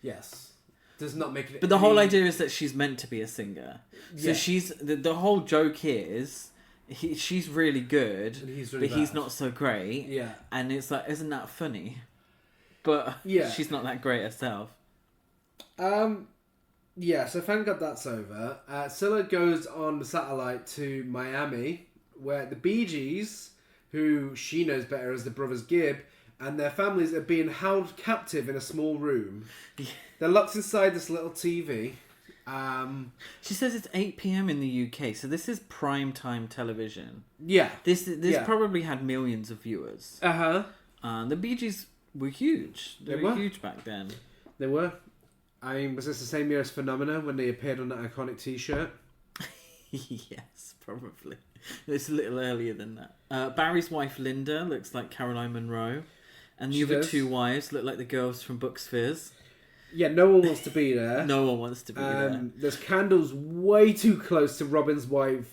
A: Yes, does not make it.
B: But the whole idea is that she's meant to be a singer. So
A: Yeah.
B: she's the whole joke is she's really good,
A: And he's really
B: but he's
A: bad.
B: not so great.
A: Yeah.
B: And it's like, isn't that funny? But
A: Yeah.
B: she's not that great herself.
A: Yeah, so thank God that's over. Cilla goes on the satellite to Miami, where the Bee Gees, who she knows better as the Brothers Gibb, and their families are being held captive in a small room. They're locked inside this little TV.
B: She says it's 8 p.m. in the UK, so this is prime time television.
A: Yeah.
B: This
A: Yeah.
B: probably had millions of viewers.
A: Uh-huh.
B: The Bee Gees were huge. They were
A: were.
B: huge back then.
A: They were. I mean, was this the same year as Phenomena when they appeared on that iconic T-shirt?
B: Yes, probably. It's a little earlier than that. Barry's wife Linda looks like Caroline Munro, and the
A: She
B: other
A: does.
B: two wives look like the girls from Bucks Fizz.
A: Yeah, no one wants to be there.
B: No one wants to be there.
A: There's candles way too close to Robin's wife,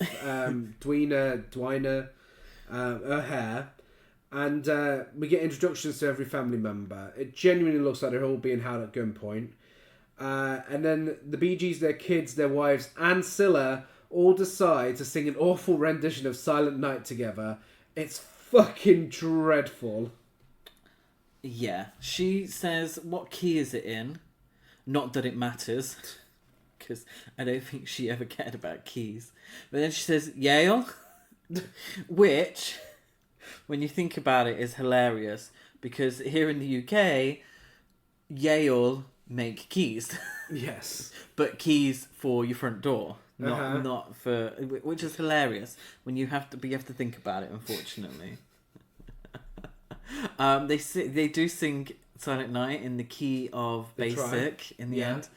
A: Dwina, her hair. And we get introductions to every family member. It genuinely looks like they're all being held at gunpoint. And then the Bee Gees, their kids, their wives, and Cilla all decide to sing an awful rendition of Silent Night together. It's fucking dreadful.
B: Yeah, she says, "What key is it in?" Not that it matters, because I don't think she ever cared about keys. But then she says, "Yale," which, when you think about it, is hilarious because here in the UK, Yale make keys,
A: Yes.
B: but keys for your front door,
A: Uh-huh.
B: not for, which is hilarious when you have to think about it. Unfortunately, they do sing Silent Night in the key of
A: They try.
B: basic in the
A: Yeah.
B: end.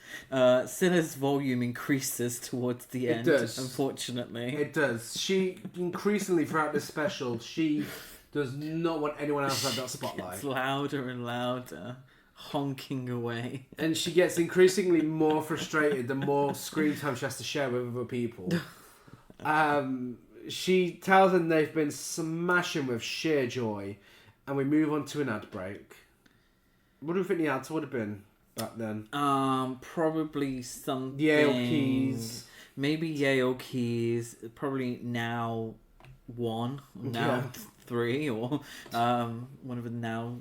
B: Cilla's volume increases towards the end.
A: does.
B: Unfortunately,
A: It does. She, increasingly throughout this special, she does not want anyone else to have that spotlight.
B: it's louder and louder, honking away.
A: And she gets increasingly more frustrated the more screen time she has to share with other people. She tells them they've been smashing with sheer joy, and we move on to an ad break. What do you think the ads would have been back then?
B: Probably something.
A: Yale keys.
B: Maybe Yale keys. Probably now 1, now
A: Yeah.
B: 3, or one of the now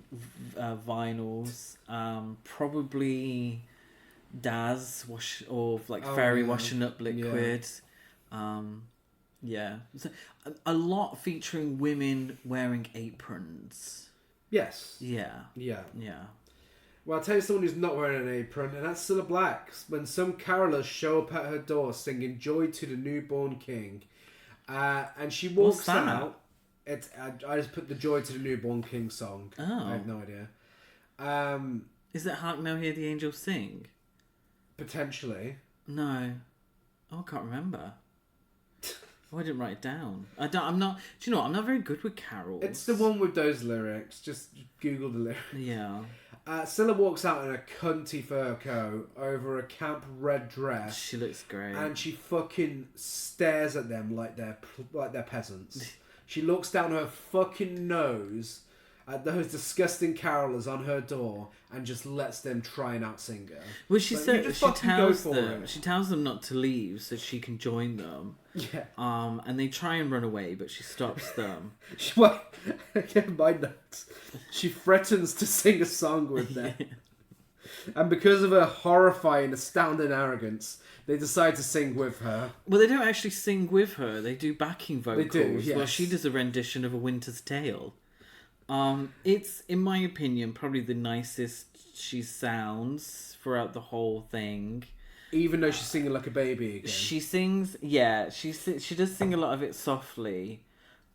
B: vinyls. Probably Daz wash or like fairy
A: yeah.
B: washing up liquid. Yeah, so, a lot featuring women wearing aprons.
A: Yes.
B: Yeah,
A: Yeah.
B: yeah.
A: Well, I'll tell you someone who's not wearing an apron, and that's Cilla Black. When some carolers show up at her door singing "Joy to the Newborn King," and she walks
B: What's that?
A: out. I just put the "Joy to the Newborn King" song.
B: Oh.
A: I have no idea.
B: Is it Hark Now Hear the Angels Sing?
A: Potentially.
B: No. Oh, I can't remember. Oh, I didn't write it down. I'm not. Do you know what? I'm not very good with carols.
A: It's the one with those lyrics. Just Google the lyrics.
B: Yeah.
A: Cilla walks out in a cunty fur coat over a camp red dress,
B: She looks great.
A: and she fucking stares at them like they're peasants. She looks down her fucking nose at those disgusting carolers on her door and just lets them try and outsing her.
B: Well, she
A: Like,
B: said
A: you just
B: she
A: fucking go
B: tells
A: for
B: them
A: it.
B: she tells them not to leave so she can join them.
A: Yeah.
B: And they try and run away, but she stops them.
A: Well, again, my notes. She threatens to sing a song with them. And because of her horrifying, astounding arrogance, they decide to sing with her.
B: Well, they don't actually sing with her. They do backing vocals.
A: do, yes.
B: Well, she does a rendition of A Winter's Tale. It's, in my opinion, probably the nicest she sounds throughout the whole thing.
A: Even though she's singing like a baby again.
B: She sings, yeah, she does sing a lot of it softly.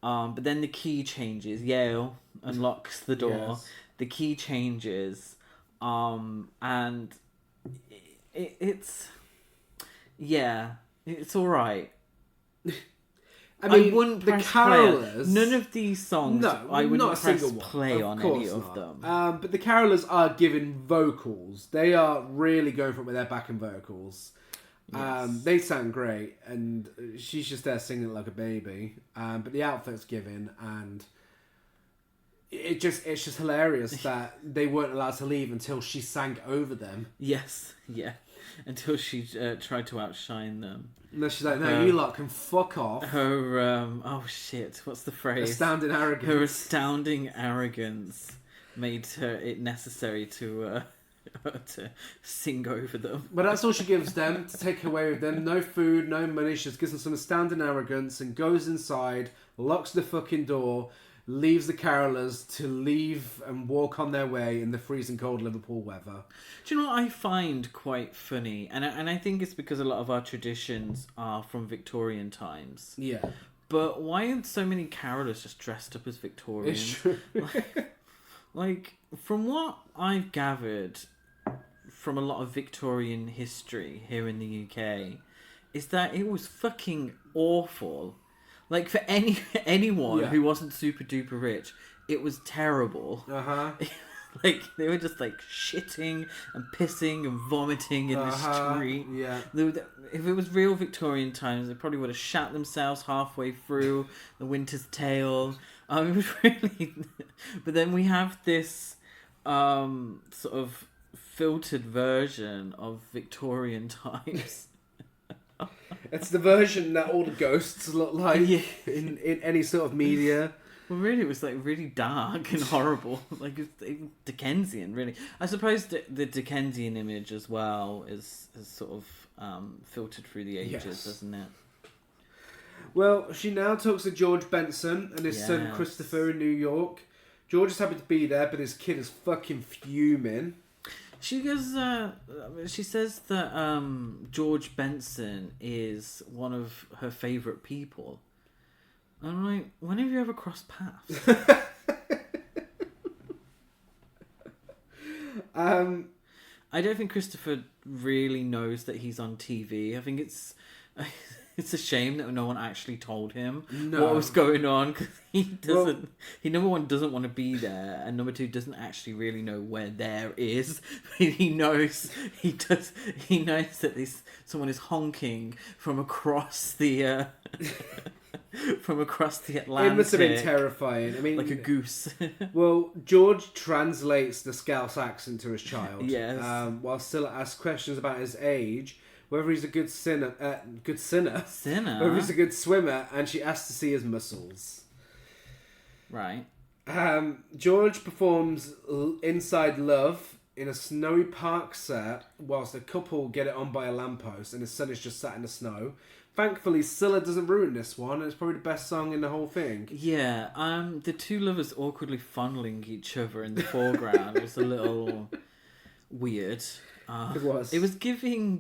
B: But then the key changes. Yale unlocks the door.
A: Yes.
B: The key changes. And it's all right.
A: I mean,
B: wouldn't
A: the
B: press play.
A: carolers...
B: None of these songs,
A: No,
B: I wouldn't
A: not a
B: press
A: single one.
B: play on
A: course
B: any of
A: not.
B: them.
A: But the carolers are giving vocals. They are really going for it with their backing vocals.
B: Yes.
A: They sound great, and she's just there singing it like a baby. But the outfit's given, and it's just hilarious that they weren't allowed to leave until she sang over them.
B: Yes, yeah. Until she tried to outshine them.
A: And then she's like, "No, you lot can fuck off."
B: Her, oh shit, what's the phrase?
A: Astounding arrogance.
B: Her astounding arrogance made it necessary to sing over them.
A: But that's all she gives them to take away with them. No food, no money. She just gives them some astounding arrogance and goes inside, locks the fucking door, leaves the carolers to leave and walk on their way in the freezing cold Liverpool weather.
B: Do you know what I find quite funny? And I think it's because a lot of our traditions are from Victorian times.
A: Yeah.
B: But why aren't so many carolers just dressed up as Victorians?
A: It's true.
B: Like, from what I've gathered from a lot of Victorian history here in the UK, is that it was fucking awful. Like, for anyone
A: Yeah.
B: who wasn't super duper rich, it was terrible.
A: Uh-huh.
B: Like, they were just, like, shitting and pissing and vomiting in the street.
A: Yeah.
B: If it was real Victorian times, they probably would have shat themselves halfway through The Winter's Tale. It was really... But then we have this sort of filtered version of Victorian times.
A: It's the version that all the ghosts look like
B: Yeah.
A: in any sort of media.
B: Well, really, it was like really dark and horrible. Like it's Dickensian, really. I suppose the Dickensian image as well is sort of filtered through the ages,
A: Yes.
B: doesn't it?
A: Well, she now talks to George Benson and his son
B: Yes.
A: Christopher in New York. George is happy to be there, but his kid is fucking fuming.
B: She goes. She says that George Benson is one of her favourite people. I'm like, when have you ever crossed paths? I don't think Christopher really knows that he's on TV. I think it's a shame that no one actually told him what was going on, because he doesn't.
A: Well,
B: he, number one, doesn't want to be there, and number two, doesn't actually really know where there is. He knows he does. He knows that someone is honking from across the from across the Atlantic.
A: It must have been terrifying. I mean,
B: like a goose.
A: well, George translates the Scouse accent to his child.
B: Yes.
A: While Cilla asks questions about his age, whether he's a good sinner, whether he's a good swimmer, and she asks to see his muscles.
B: Right.
A: George performs Inside Love in a snowy park set whilst a couple get it on by a lamppost and his son is just sat in the snow. Thankfully, Cilla doesn't ruin this one. It's probably the best song in the whole thing.
B: Yeah, the two lovers awkwardly fondling each other in the foreground was a little weird.
A: It was.
B: It was giving...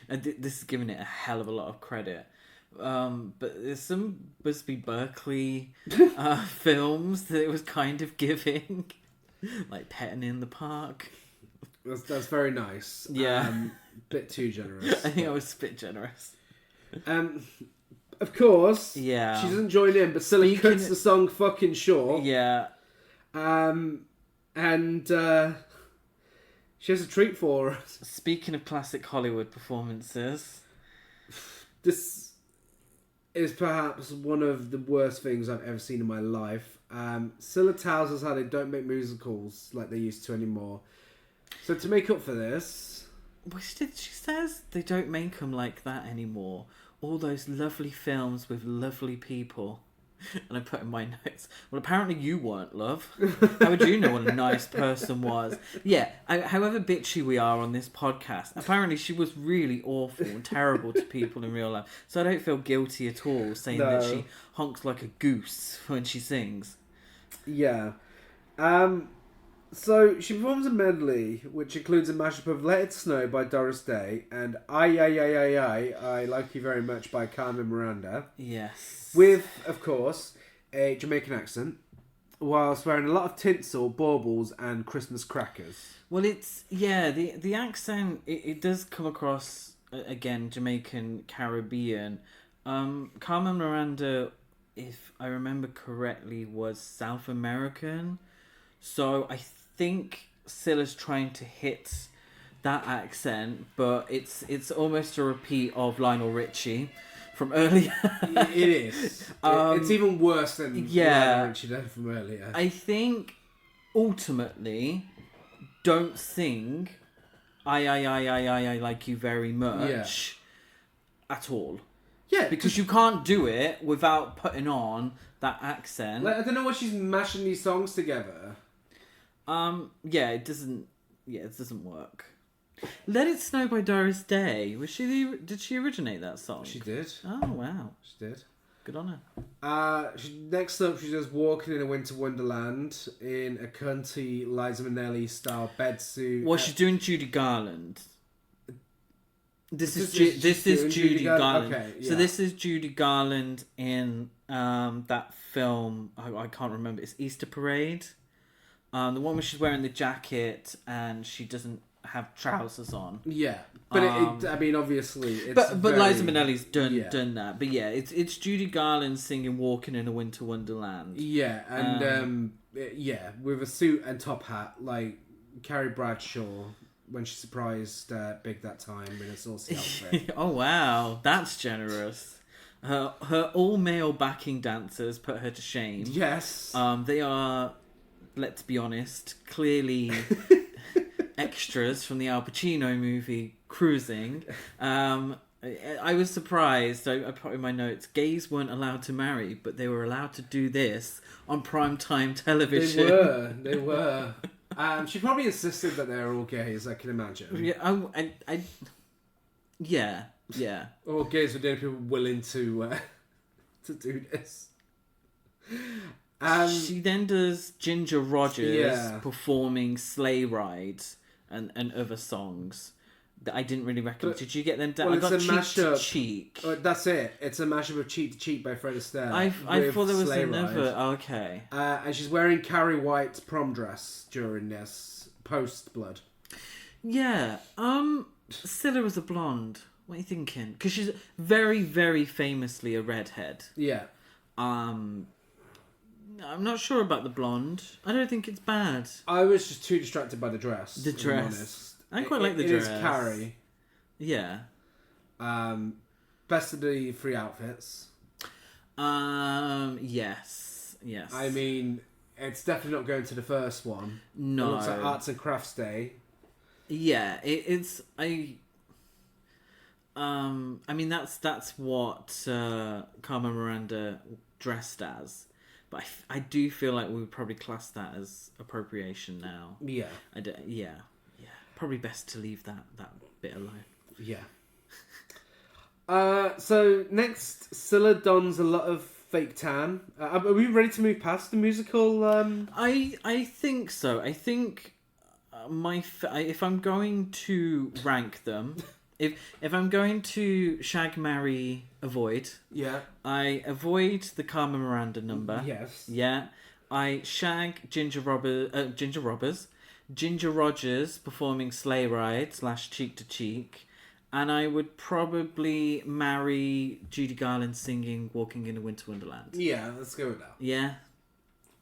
B: this is giving it a hell of a lot of credit. But there's some Busby Berkeley films that it was kind of giving. Like Petting in the Park.
A: That's very nice.
B: Yeah.
A: Bit too generous.
B: I think I was a bit generous.
A: Of course.
B: Yeah.
A: She doesn't join in, but Cilla cuts the song fucking short.
B: Yeah.
A: And she has a treat for us.
B: Speaking of classic Hollywood performances,
A: This is perhaps one of the worst things I've ever seen in my life. Cilla tells us how they don't make musicals like they used to anymore. So to make up for this...
B: She says they don't make them like that anymore. All those lovely films with lovely people. And I put in my notes, well, apparently you weren't, love. How would you know what a nice person was? Yeah, however bitchy we are on this podcast, apparently she was really awful and terrible to people in real life. So I don't feel guilty at all saying that she honks like a goose when she sings.
A: Yeah. So she performs a medley, which includes a mashup of Let It Snow by Doris Day and I Like You Very Much by Carmen Miranda.
B: Yes.
A: With, of course, a Jamaican accent, whilst wearing a lot of tinsel, baubles and Christmas crackers.
B: Well, it's, yeah, the accent, it does come across, again, Jamaican, Caribbean. Carmen Miranda, if I remember correctly, was South American. So I think Cilla's trying to hit that accent, but it's almost a repeat of Lionel Richie from earlier.
A: It is. It's even worse than Lionel Richie did from earlier.
B: I think ultimately, don't sing I like you very much at all.
A: Yeah,
B: because you can't do it without putting on that accent.
A: Like, I don't know why she's mashing these songs together.
B: It doesn't work. Let It Snow by Doris Day. Did she originate that song?
A: She did.
B: Oh wow.
A: She did.
B: Good on
A: her. Next up, she does Walking in a Winter Wonderland in a cunty Liza Minnelli style bedsuit.
B: Well, she's doing Judy Garland. This is Judy Garland. Okay, yeah. So this is Judy Garland in that film. I can't remember. It's Easter Parade. The one where she's wearing the jacket and she doesn't have trousers on.
A: Yeah, but obviously, it's
B: but Liza Minnelli's done that. But yeah, it's Judy Garland singing "Walking in a Winter Wonderland."
A: Yeah, and with a suit and top hat like Carrie Bradshaw when she surprised Big that time in a saucy outfit.
B: Oh wow, that's generous. Her all-male backing dancers put her to shame.
A: Yes,
B: they are. Let's be honest, clearly extras from the Al Pacino movie Cruising. I was surprised. I put in my notes, gays weren't allowed to marry, but they were allowed to do this on primetime television.
A: They were. She probably insisted that they were all gays, I can imagine.
B: Yeah.
A: All gays were the only people willing to do this.
B: She then does Ginger Rogers performing Sleigh Ride and other songs that I didn't really recognize. Did you get them down?
A: Well,
B: I got Cheek to Cheek.
A: That's it. It's a mashup of Cheek to Cheek by Fred Astaire.
B: I thought there was another. Okay.
A: And she's wearing Carrie White's prom dress during this post-Blood.
B: Yeah. Cilla was a blonde. What are you thinking? Because she's very, very famously a redhead.
A: Yeah.
B: I'm not sure about the blonde. I don't think it's bad.
A: I was just too distracted by the dress.
B: The dress. I quite like the
A: It
B: dress.
A: is Carrie.
B: Yeah.
A: Best of the three outfits.
B: Yes.
A: I mean, it's definitely not going to the first one.
B: No.
A: It looks like Arts and Crafts Day.
B: Yeah, it's... I mean, that's what Carmen Miranda dressed as. But I do feel like we would probably class that as appropriation now.
A: Yeah.
B: Yeah. Probably best to leave that bit alone.
A: Yeah. So next, Cilla dons a lot of fake tan. Are we ready to move past the musical?
B: I think so. I think if I'm going to rank them, if I'm going to shag, marry, avoid.
A: Yeah.
B: I avoid the Carmen Miranda number.
A: Yes.
B: Yeah. I shag Ginger Rogers performing Sleigh Ride / Cheek to Cheek. And I would probably marry Judy Garland singing Walking in a Winter Wonderland.
A: Yeah, let's go with that.
B: Yeah.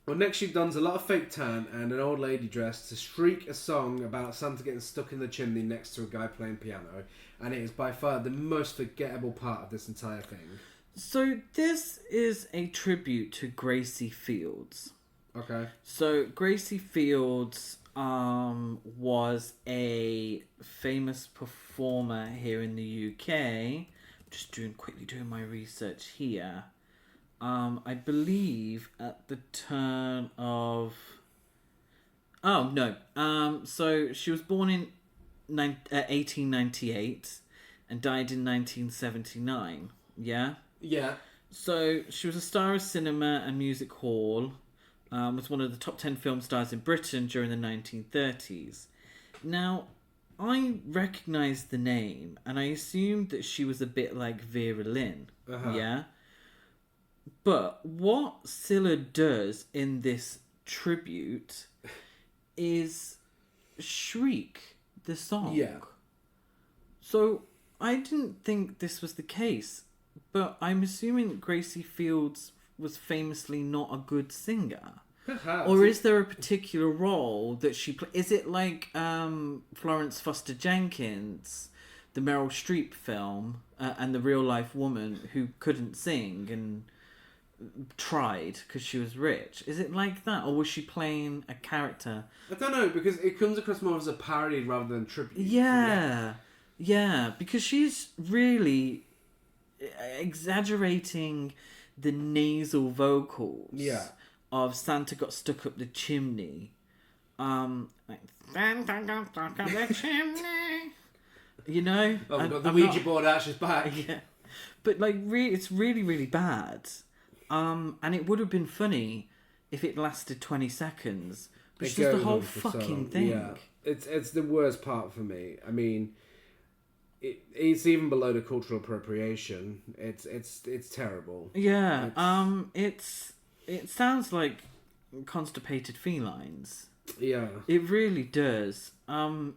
A: Well, next she dons a lot of fake tan and an old lady dress to shriek a song about Santa getting stuck in the chimney next to a guy playing piano. And it is by far the most forgettable part of this entire thing.
B: So this is a tribute to Gracie Fields.
A: Okay.
B: So Gracie Fields was a famous performer here in the UK. Just quickly doing my research here. I believe at the turn of... Oh, no. So she was born in 1898 and died in 1979. Yeah?
A: Yeah.
B: So she was a star of cinema and music hall. Was one of the top 10 film stars in Britain during the 1930s. Now, I recognised the name, and I assumed that she was a bit like Vera Lynn.
A: Uh-huh.
B: Yeah? But what Cilla does in this tribute is Shriek the song.
A: Yeah.
B: So, I didn't think this was the case, but I'm assuming Gracie Fields was famously not a good singer.
A: Perhaps.
B: Or is there a particular role that she is it like Florence Foster Jenkins, the Meryl Streep film, and the real life woman who couldn't sing and tried because she was rich? Is it like that, or was she playing a character?
A: I don't know, because it comes across more as a parody rather than tribute.
B: Yeah, because she's really exaggerating the nasal vocals of Santa Got Stuck Up the Chimney. Like, Santa got stuck up the chimney. You know?
A: Oh, we've got the Ouija board Ashes back.
B: Yeah. But like, it's really, really bad. And it would have been funny if it lasted 20 seconds. But it's just the whole fucking thing.
A: Yeah. It's the worst part for me. I mean, it's even below the cultural appropriation. It's terrible.
B: Yeah. It sounds like constipated felines.
A: Yeah.
B: It really does.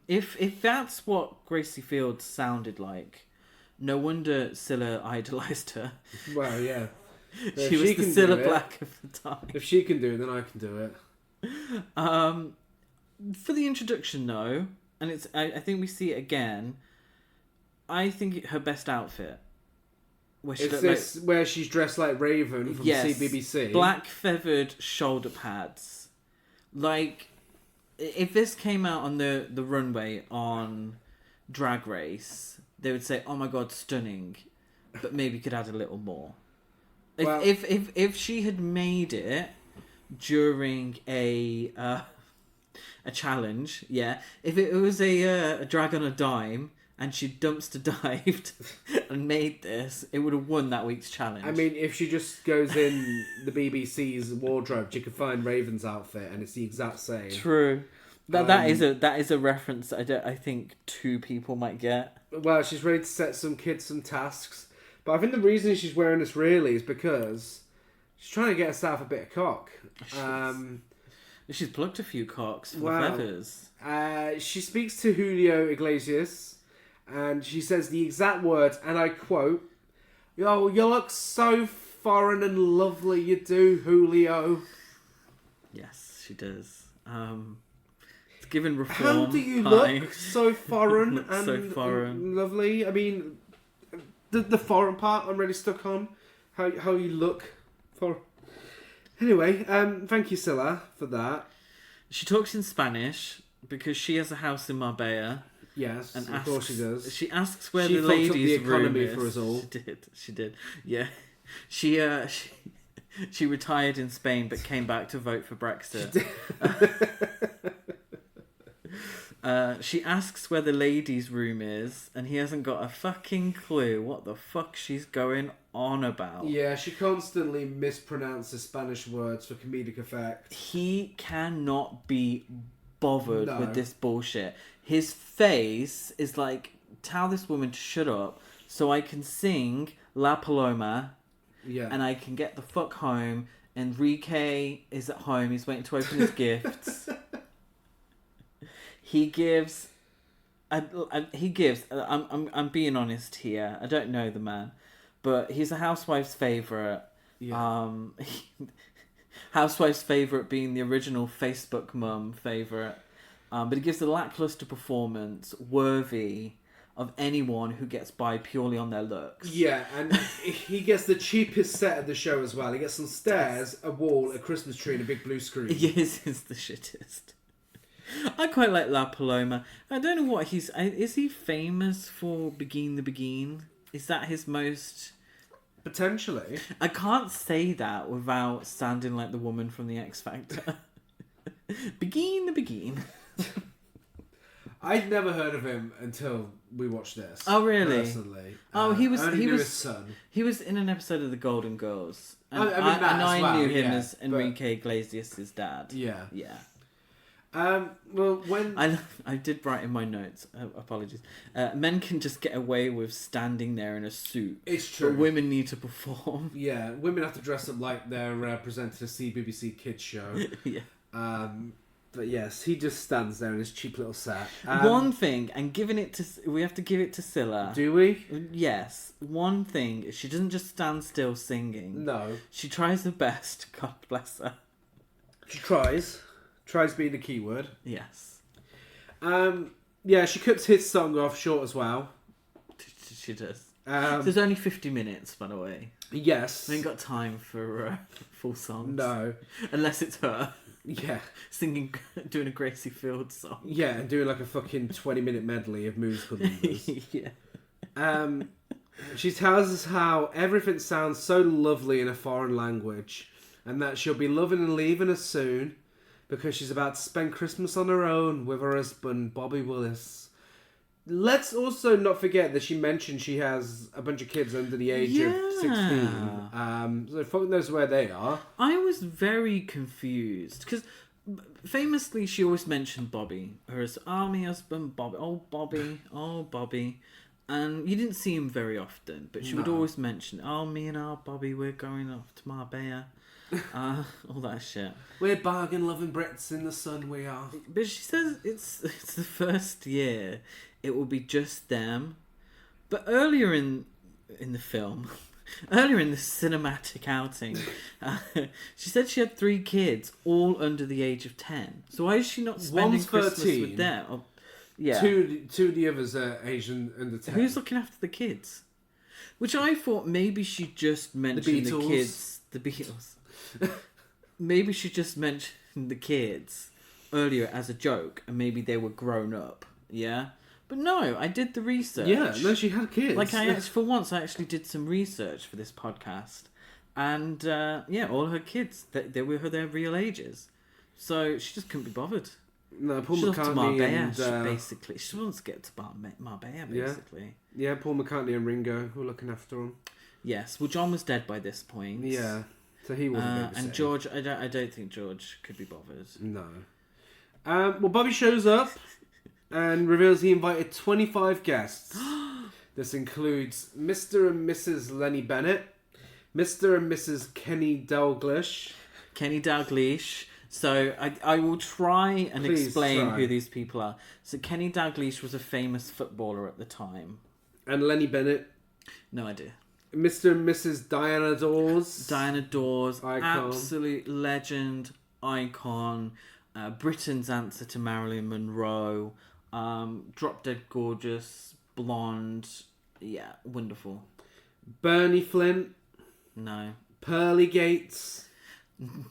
B: If that's what Gracie Fields sounded like, no wonder Cilla idolised her.
A: Well, yeah.
B: She was the Cilla Black of the time.
A: If she can do it, then I can do it.
B: For the introduction, though, and I think we see it again. I think her best outfit. Where
A: where she's dressed like Raven from CBBC.
B: Black feathered shoulder pads. Like, if this came out on the runway on Drag Race, they would say, "Oh my god, stunning," but maybe could add a little more. If she had made it during a challenge, yeah. If it was a drag on a dime and she dumpster dived and made this, it would have won that week's challenge.
A: I mean, if she just goes in the BBC's wardrobe, she could find Raven's outfit, and it's the exact same.
B: True. That is a reference that I think two people might get.
A: Well, she's ready to set some kids some tasks. But I think the reason she's wearing this really is because she's trying to get herself a bit of cock.
B: She's plucked a few cocks for the feathers.
A: She speaks to Julio Iglesias, and she says the exact words, and I quote, "Yo, you look so foreign and lovely, you do, Julio."
B: Yes, she does. It's given reform.
A: How do you look so foreign
B: and
A: lovely? I mean, the foreign part I'm really stuck on. How you look for. Anyway, thank you, Cilla, for that.
B: She talks in Spanish because she has a house in Marbella.
A: Yes,
B: and
A: of course she does.
B: She asks where the ladies' room is.
A: For us all.
B: She did. Yeah, she retired in Spain but came back to vote for Brexit. She asks where the ladies' room is, and he hasn't got a fucking clue what the fuck she's going on about.
A: Yeah, she constantly mispronounces Spanish words for comedic effect.
B: He cannot be bothered with this bullshit. His face is like, tell this woman to shut up so I can sing La Paloma and I can get the fuck home. Enrique is at home. He's waiting to open his gifts. He gives. I'm being honest here. I don't know the man, but he's a housewife's favorite. Yeah. Housewife's favorite being the original Facebook mum favorite. But he gives a lackluster performance worthy of anyone who gets by purely on their looks.
A: Yeah, and he gets the cheapest set of the show as well. He gets some stairs, a wall, a Christmas tree, and a big blue screen.
B: Yes, it's the shittest. I quite like La Paloma. I don't know what he's... Is he famous for Begin the Begin? Is that his most...
A: Potentially.
B: I can't say that without sounding like the woman from the X Factor. Begin the Begin.
A: I'd never heard of him until we watched this.
B: Oh, really?
A: Personally.
B: He was...
A: I only
B: he
A: knew
B: was
A: his son.
B: He was in an episode of The Golden Girls. And
A: I mean, that as
B: I
A: well,
B: knew him
A: yeah,
B: as Enrique Iglesias' dad.
A: Yeah.
B: Yeah.
A: Well, when...
B: I did write in my notes, apologies, men can just get away with standing there in a suit.
A: It's true.
B: But women need to perform.
A: Yeah, women have to dress up like they're presenting a CBBC kids show.
B: Yeah.
A: But yes, he just stands there in his cheap little set.
B: One thing, and we have to give it to Cilla.
A: Do we?
B: Yes. One thing, she doesn't just stand still singing.
A: No.
B: She tries her best, God bless her.
A: She tries. Tries being the key word.
B: Yes.
A: Yeah, she cuts his song off short as well.
B: She does. There's only 50 minutes, by the way.
A: Yes.
B: We ain't got time for full songs.
A: No.
B: Unless it's her.
A: Yeah.
B: Singing, doing a Gracie Fields song.
A: Yeah, and doing like a fucking 20-minute medley of Moose numbers.
B: Yeah.
A: She tells us how everything sounds so lovely in a foreign language, and that she'll be loving and leaving us soon because she's about to spend Christmas on her own with her husband, Bobby Willis. Let's also not forget that she mentioned she has a bunch of kids under the age of 16. So fuck knows where they are.
B: I was very confused because famously she always mentioned Bobby, her army husband, Bobby. Oh, Bobby. Oh, Bobby. And you didn't see him very often, but she would always mention, oh, me and our Bobby, we're going off to Marbella. All that shit.
A: We're bargain-loving Brits in the sun, we are.
B: But she says it's the first year. It will be just them. But earlier in the film, earlier in the cinematic outing, she said she had 3 kids, all under the age of 10. So why is she not spending
A: One's
B: Christmas
A: 13.
B: with them? Oh, yeah.
A: Two of the others are Asian under 10.
B: Who's looking after the kids? Which I thought maybe she just mentioned the kids. The Beatles. Maybe she just mentioned the kids earlier as a joke, and maybe they were grown up. Yeah. But no, I did the research.
A: Yeah, no, she had kids.
B: Like for once, I actually did some research for this podcast, and all her kids, they were their real ages, so she just couldn't be bothered.
A: No, Paul
B: She's off to
A: McCartney
B: Marbella,
A: and
B: basically. She wants to get to Marbella, basically.
A: Yeah, Paul McCartney and Ringo were looking after him.
B: Yes, well, John was dead by this point.
A: Yeah, so he wasn't.
B: And George, I don't think George could be bothered.
A: No. Well, Bobby shows up and reveals he invited 25 guests. This includes Mr. and Mrs. Lenny Bennett, Mr. and Mrs. Kenny Dalglish.
B: Kenny Dalglish. So I will try and explain who these people are. So Kenny Dalglish was a famous footballer at the time.
A: And Lenny Bennett.
B: No idea.
A: Mr. and Mrs. Diana Dawes.
B: Diana Dawes.
A: Icon.
B: Absolute legend. Icon. Britain's answer to Marilyn Monroe. Drop dead gorgeous. Blonde. Yeah, wonderful.
A: Bernie Flint.
B: No.
A: Pearly Gates.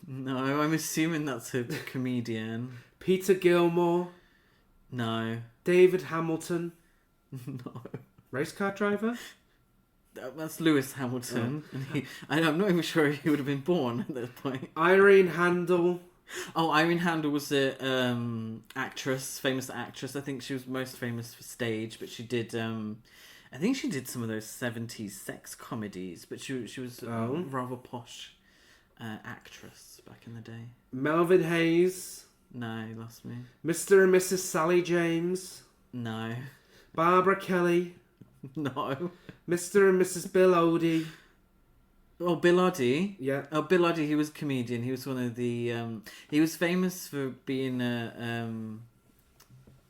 B: No, I'm assuming that's a comedian.
A: Peter Gilmore.
B: No.
A: David Hamilton.
B: No.
A: Race car driver?
B: That's Lewis Hamilton. Oh. I'm not even sure he would have been born at that point.
A: Irene Handel.
B: Oh, Irene Handel was a famous actress. I think she was most famous for stage, but she did... I think she did some of those 70s sex comedies, but she was a rather posh actress back in the day.
A: Melvin Hayes.
B: No, you lost me.
A: Mr. and Mrs. Sally James.
B: No.
A: Barbara Kelly.
B: No.
A: Mr. and Mrs. Bill Odie.
B: Oh, Bill Oddie.
A: Yeah.
B: Oh, Bill Oddie, he was a comedian. He was one of the... he was famous for being a...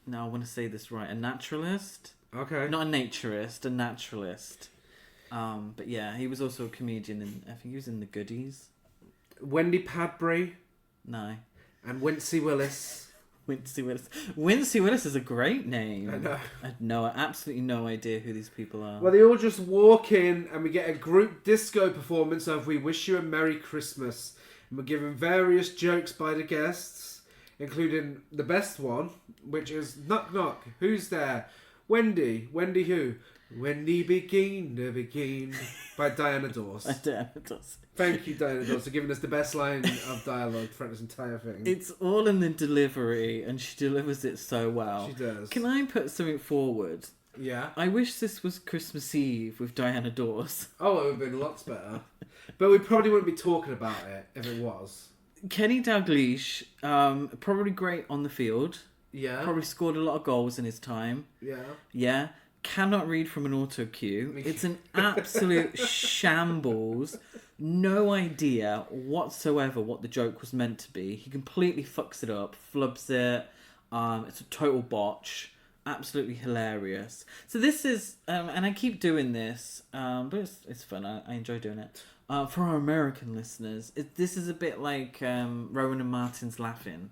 B: now, I want to say this right. A naturalist.
A: Okay.
B: Not a naturist, a naturalist. But yeah, he was also a comedian. I think he was in The Goodies.
A: Wendy Padbury.
B: No.
A: And Wincy Willis.
B: Wincy Willis. Wincy Willis is a great name.
A: I know.
B: I had absolutely no idea who these people are.
A: Well, they all just walk in and we get a group disco performance of We Wish You a Merry Christmas. And we're given various jokes by the guests, including the best one, which is Knock Knock, who's there? Wendy. Wendy who? Wendy Begin to Begin by Diana Dawes. Thank you, Diana Dawes, for giving us the best line of dialogue throughout this entire thing.
B: It's all in the delivery, and she delivers it so well.
A: She does.
B: Can I put something forward?
A: Yeah.
B: I wish this was Christmas Eve with Diana Dawes.
A: Oh, it would have been lots better. But we probably wouldn't be talking about it if it was.
B: Kenny Dalglish, probably great on the field.
A: Yeah.
B: Probably scored a lot of goals in his time.
A: Yeah.
B: Yeah. Cannot read from an auto cue. It's an absolute shambles. No idea whatsoever what the joke was meant to be. He completely fucks it up, flubs it. It's a total botch. Absolutely hilarious. So this is, and I keep doing this, but it's fun. I enjoy doing it. For our American listeners, this is a bit like Rowan and Martin's Laughing,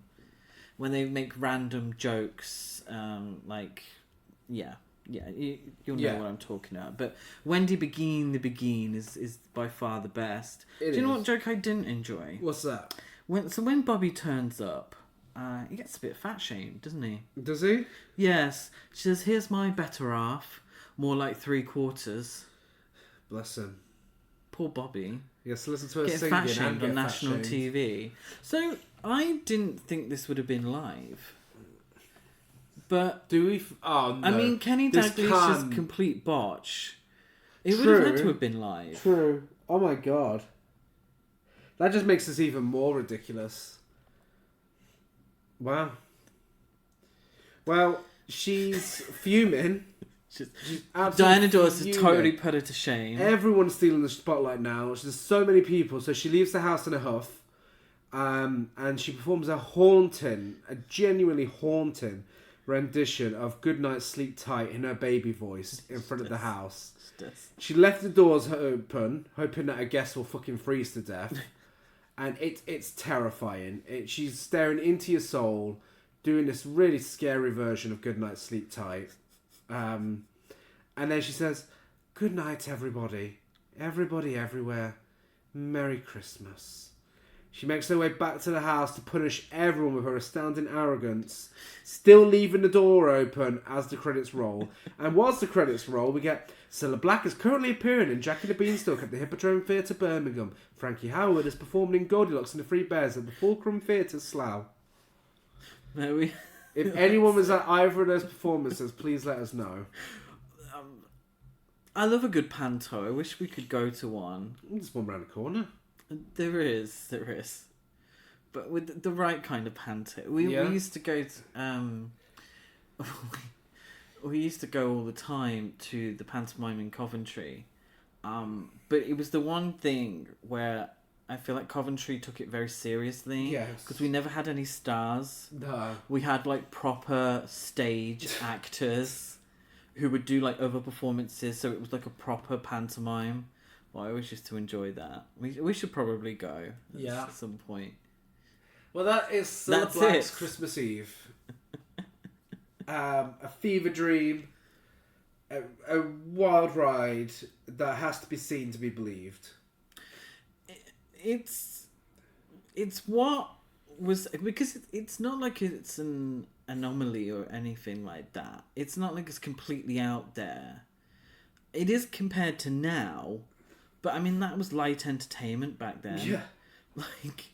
B: when they make random jokes, you'll know what I'm talking about. But Wendy Begin is by far the best. Do you know what joke I didn't enjoy?
A: What's that?
B: When Bobby turns up, he gets a bit fat shamed, doesn't he?
A: Does he?
B: Yes. She says, "Here's my better half," more like 3/4.
A: Bless him.
B: Poor Bobby.
A: Yes, listen to her
B: Get
A: singing
B: fat
A: and
B: shamed
A: get
B: on
A: fat
B: national
A: shamed.
B: TV. So I didn't think this would have been live. But
A: do we? Oh no!
B: I mean, Kenny Dalglish's complete botch. It would have had to have been live.
A: True. Oh my god. That just makes this even more ridiculous. Wow. Well, she's fuming. She's
B: Diana Dawes has
A: fuming.
B: totally put her to shame.
A: Everyone's stealing the spotlight now. There's so many people, so she leaves the house in a huff, and she performs a genuinely haunting rendition of Goodnight Sleep Tight in her baby voice in front of the house. She left the doors open, hoping that a guest will fucking freeze to death, and it's terrifying. She's staring into your soul, doing this really scary version of Goodnight Sleep Tight. And then she says, "Good night, everybody. Everybody everywhere. Merry Christmas." She makes her way back to the house to punish everyone with her astounding arrogance, still leaving the door open as the credits roll. And whilst the credits roll, we get Cilla Black is currently appearing in Jack and the Beanstalk at the Hippodrome Theatre, Birmingham. Frankie Howard is performing in Goldilocks and the Three Bears at the Fulcrum Theatre, Slough. If anyone was at either of those performances, please let us know.
B: I love a good panto. I wish we could go to one.
A: There's one round the corner.
B: There is. But with the right kind of panto. We used to go to, we used to go all the time to the pantomime in Coventry. But it was the one thing where I feel like Coventry took it very seriously.
A: Yes.
B: Because we never had any stars.
A: No.
B: We had like proper stage actors who would do like other performances, so it was like a proper pantomime. Well, I wish us to enjoy that. We should probably go at some point.
A: Well, that is Cilla Black's Christmas Eve. A fever dream, a wild ride that has to be seen to be believed.
B: It's what was, because it's not like it's an anomaly or anything like that. It's not like it's completely out there. It is compared to now. But I mean, that was light entertainment back then.
A: Yeah.
B: Like,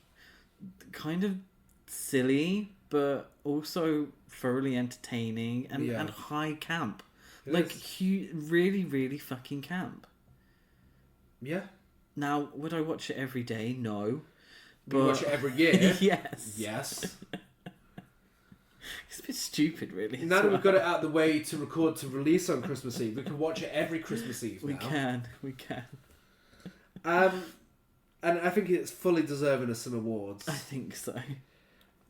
B: kind of silly, but also thoroughly entertaining and high camp. Really, really fucking camp.
A: Yeah.
B: Now, would I watch it every day? No.
A: But watch it every year?
B: Yes.
A: Yes.
B: It's a bit stupid, really.
A: Now that we've got it out of the way to record to release on Christmas Eve, we can watch it every Christmas Eve now.
B: We can.
A: And I think it's fully deserving of some awards.
B: I think so.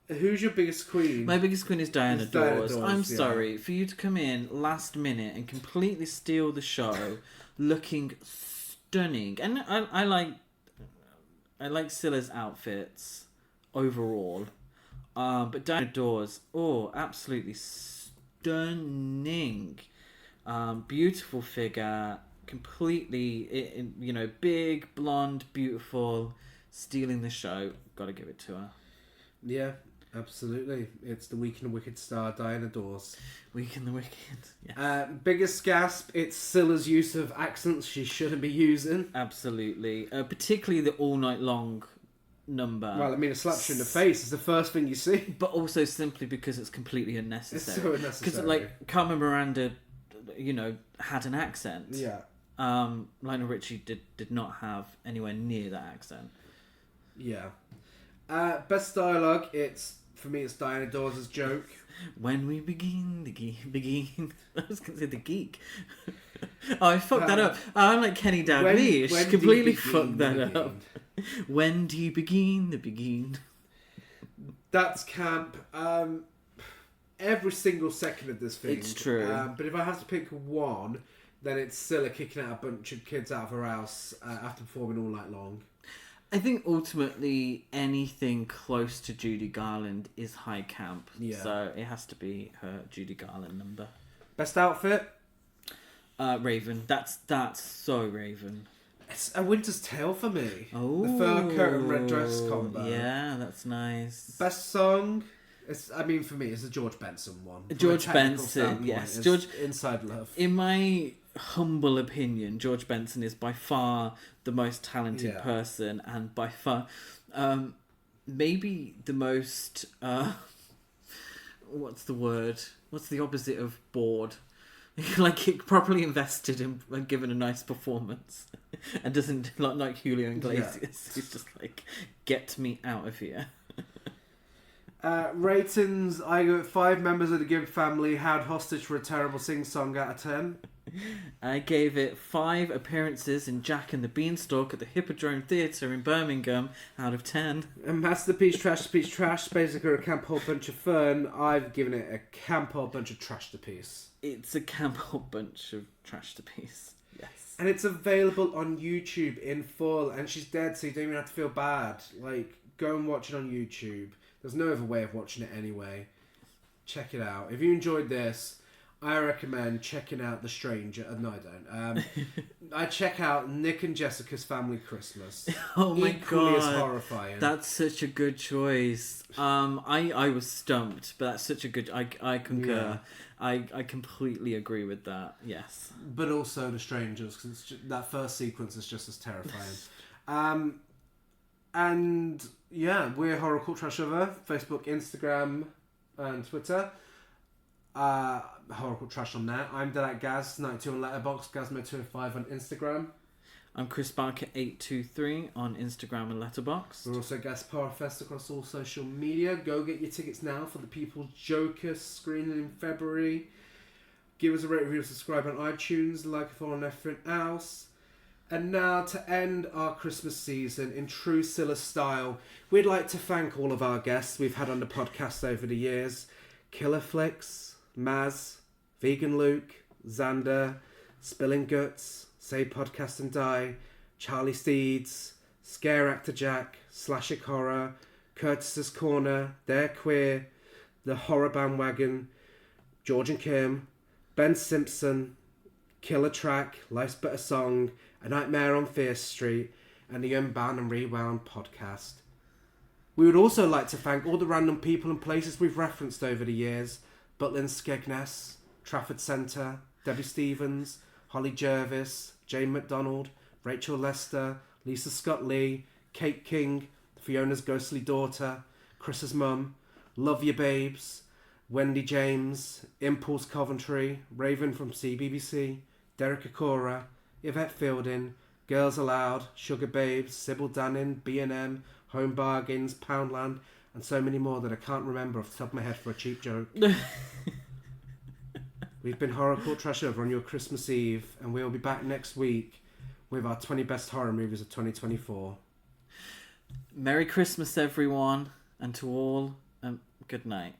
A: Who's your biggest queen?
B: My biggest queen is Diana Dawes. I'm
A: yeah.
B: sorry for you to come in last minute and completely steal the show, looking stunning. And I like Cilla's outfits overall. But Diana Dawes, absolutely stunning. Beautiful figure, completely, big, blonde, beautiful, stealing the show. Gotta give it to her.
A: Yeah, absolutely. It's the Week in the Wicked star, Diana Dawes.
B: Week in the Wicked. Yes.
A: Biggest gasp, it's Cilla's use of accents she shouldn't be using.
B: Absolutely. Particularly the All Night Long number.
A: Well, I mean, a slap you in the face is the first thing you see.
B: But also simply because it's completely unnecessary.
A: It's so unnecessary.
B: Because, Carmen Miranda, had an accent.
A: Yeah.
B: Lionel Richie did not have anywhere near that accent.
A: Yeah. Best dialogue, for me, it's Diana Dawes' joke.
B: When we begin, begin. I was going to say the geek. I fucked that up. I'm like Kenny Dalglish.
A: When
B: Completely
A: do you
B: fucked that
A: begin?
B: up. When do you begin the begin?
A: That's camp. Every single second of this thing.
B: It's true.
A: But if I have to pick one, then it's Cilla kicking out a bunch of kids out of her house after performing all night long.
B: I think ultimately anything close to Judy Garland is high camp.
A: Yeah.
B: So it has to be her Judy Garland number.
A: Best outfit?
B: Raven. That's so Raven.
A: It's A Winter's Tale for me.
B: Oh.
A: The fur coat and red dress combo.
B: Yeah, that's nice.
A: Best song? For me, it's the George Benson one. From
B: George
A: a technical
B: Benson,
A: standpoint,
B: yes.
A: it's
B: George,
A: Inside Love.
B: in my humble opinion, George Benson is by far the most talented person, and by far, maybe the most. What's the word? What's the opposite of bored? Properly invested in and given a nice performance, and doesn't like Julio Iglesias.
A: Yeah.
B: He's just get me out of here.
A: Ratings, I go 5 members of the Gibb family held hostage for a terrible sing-song out of 10.
B: I gave it 5 appearances in Jack and the Beanstalk at the Hippodrome Theatre in Birmingham out of 10.
A: A masterpiece, trash, basically a camp hole bunch of fun. I've given it a camp hole bunch of trash to piece.
B: It's a camp hole bunch of trash to piece. Yes.
A: And it's available on YouTube in full, and she's dead, so you don't even have to feel bad. Go and watch it on YouTube. There's no other way of watching it anyway. Check it out. If you enjoyed this, I recommend checking out The Stranger. No, I don't. I check out Nick and Jessica's Family Christmas.
B: Oh my
A: Equally
B: god,
A: as horrifying.
B: that's such a good choice. I was stumped, but that's such a good. I concur. Yeah. I completely agree with that. Yes,
A: but also The Strangers, because that first sequence is just as terrifying. And yeah, we're Horror Cult Trash Over, Facebook, Instagram, and Twitter. Horror Cult Trash on there. I'm Gaz92 on Letterboxd, Gazmo205 on Instagram.
B: I'm Chris Barker 823 on Instagram and Letterboxd.
A: We're also Gaspar Fest across all social media. Go get your tickets now for the People's Joker screening in February. Give us a rate, review, subscribe on iTunes, like us on everything else. And now, to end our Christmas season in true Cilla style, we'd like to thank all of our guests we've had on the podcast over the years. Killer Flicks, Maz, Vegan Luke, Xander, Spilling Guts, Say Podcast and Die, Charlie Steeds, Scare Actor Jack, Slashic Horror, Curtis's Corner, They're Queer, The Horror Bandwagon, George and Kim, Ben Simpson, Killer Track, Life's But a Song, A Nightmare on Fierce Street, and the Unbound and Rewound podcast. We would also like to thank all the random people and places we've referenced over the years. Butlin Skegness, Trafford Centre, Debbie Stevens, Holly Jervis, Jane McDonald, Rachel Lester, Lisa Scott Lee, Kate King, Fiona's ghostly daughter, Chris's mum, Love Your Babes, Wendy James, Impulse Coventry, Raven from CBBC, Derek Akora, Yvette Fielding, Girls Aloud, Sugar Babes, Sybil Danning, B&M, Home Bargains, Poundland, and so many more that I can't remember off the top of my head for a cheap joke. We've been Horror Cult Trash Over on your Christmas Eve, and we'll be back next week with our 20 best horror movies of 2024.
B: Merry Christmas, everyone, and to all, good night.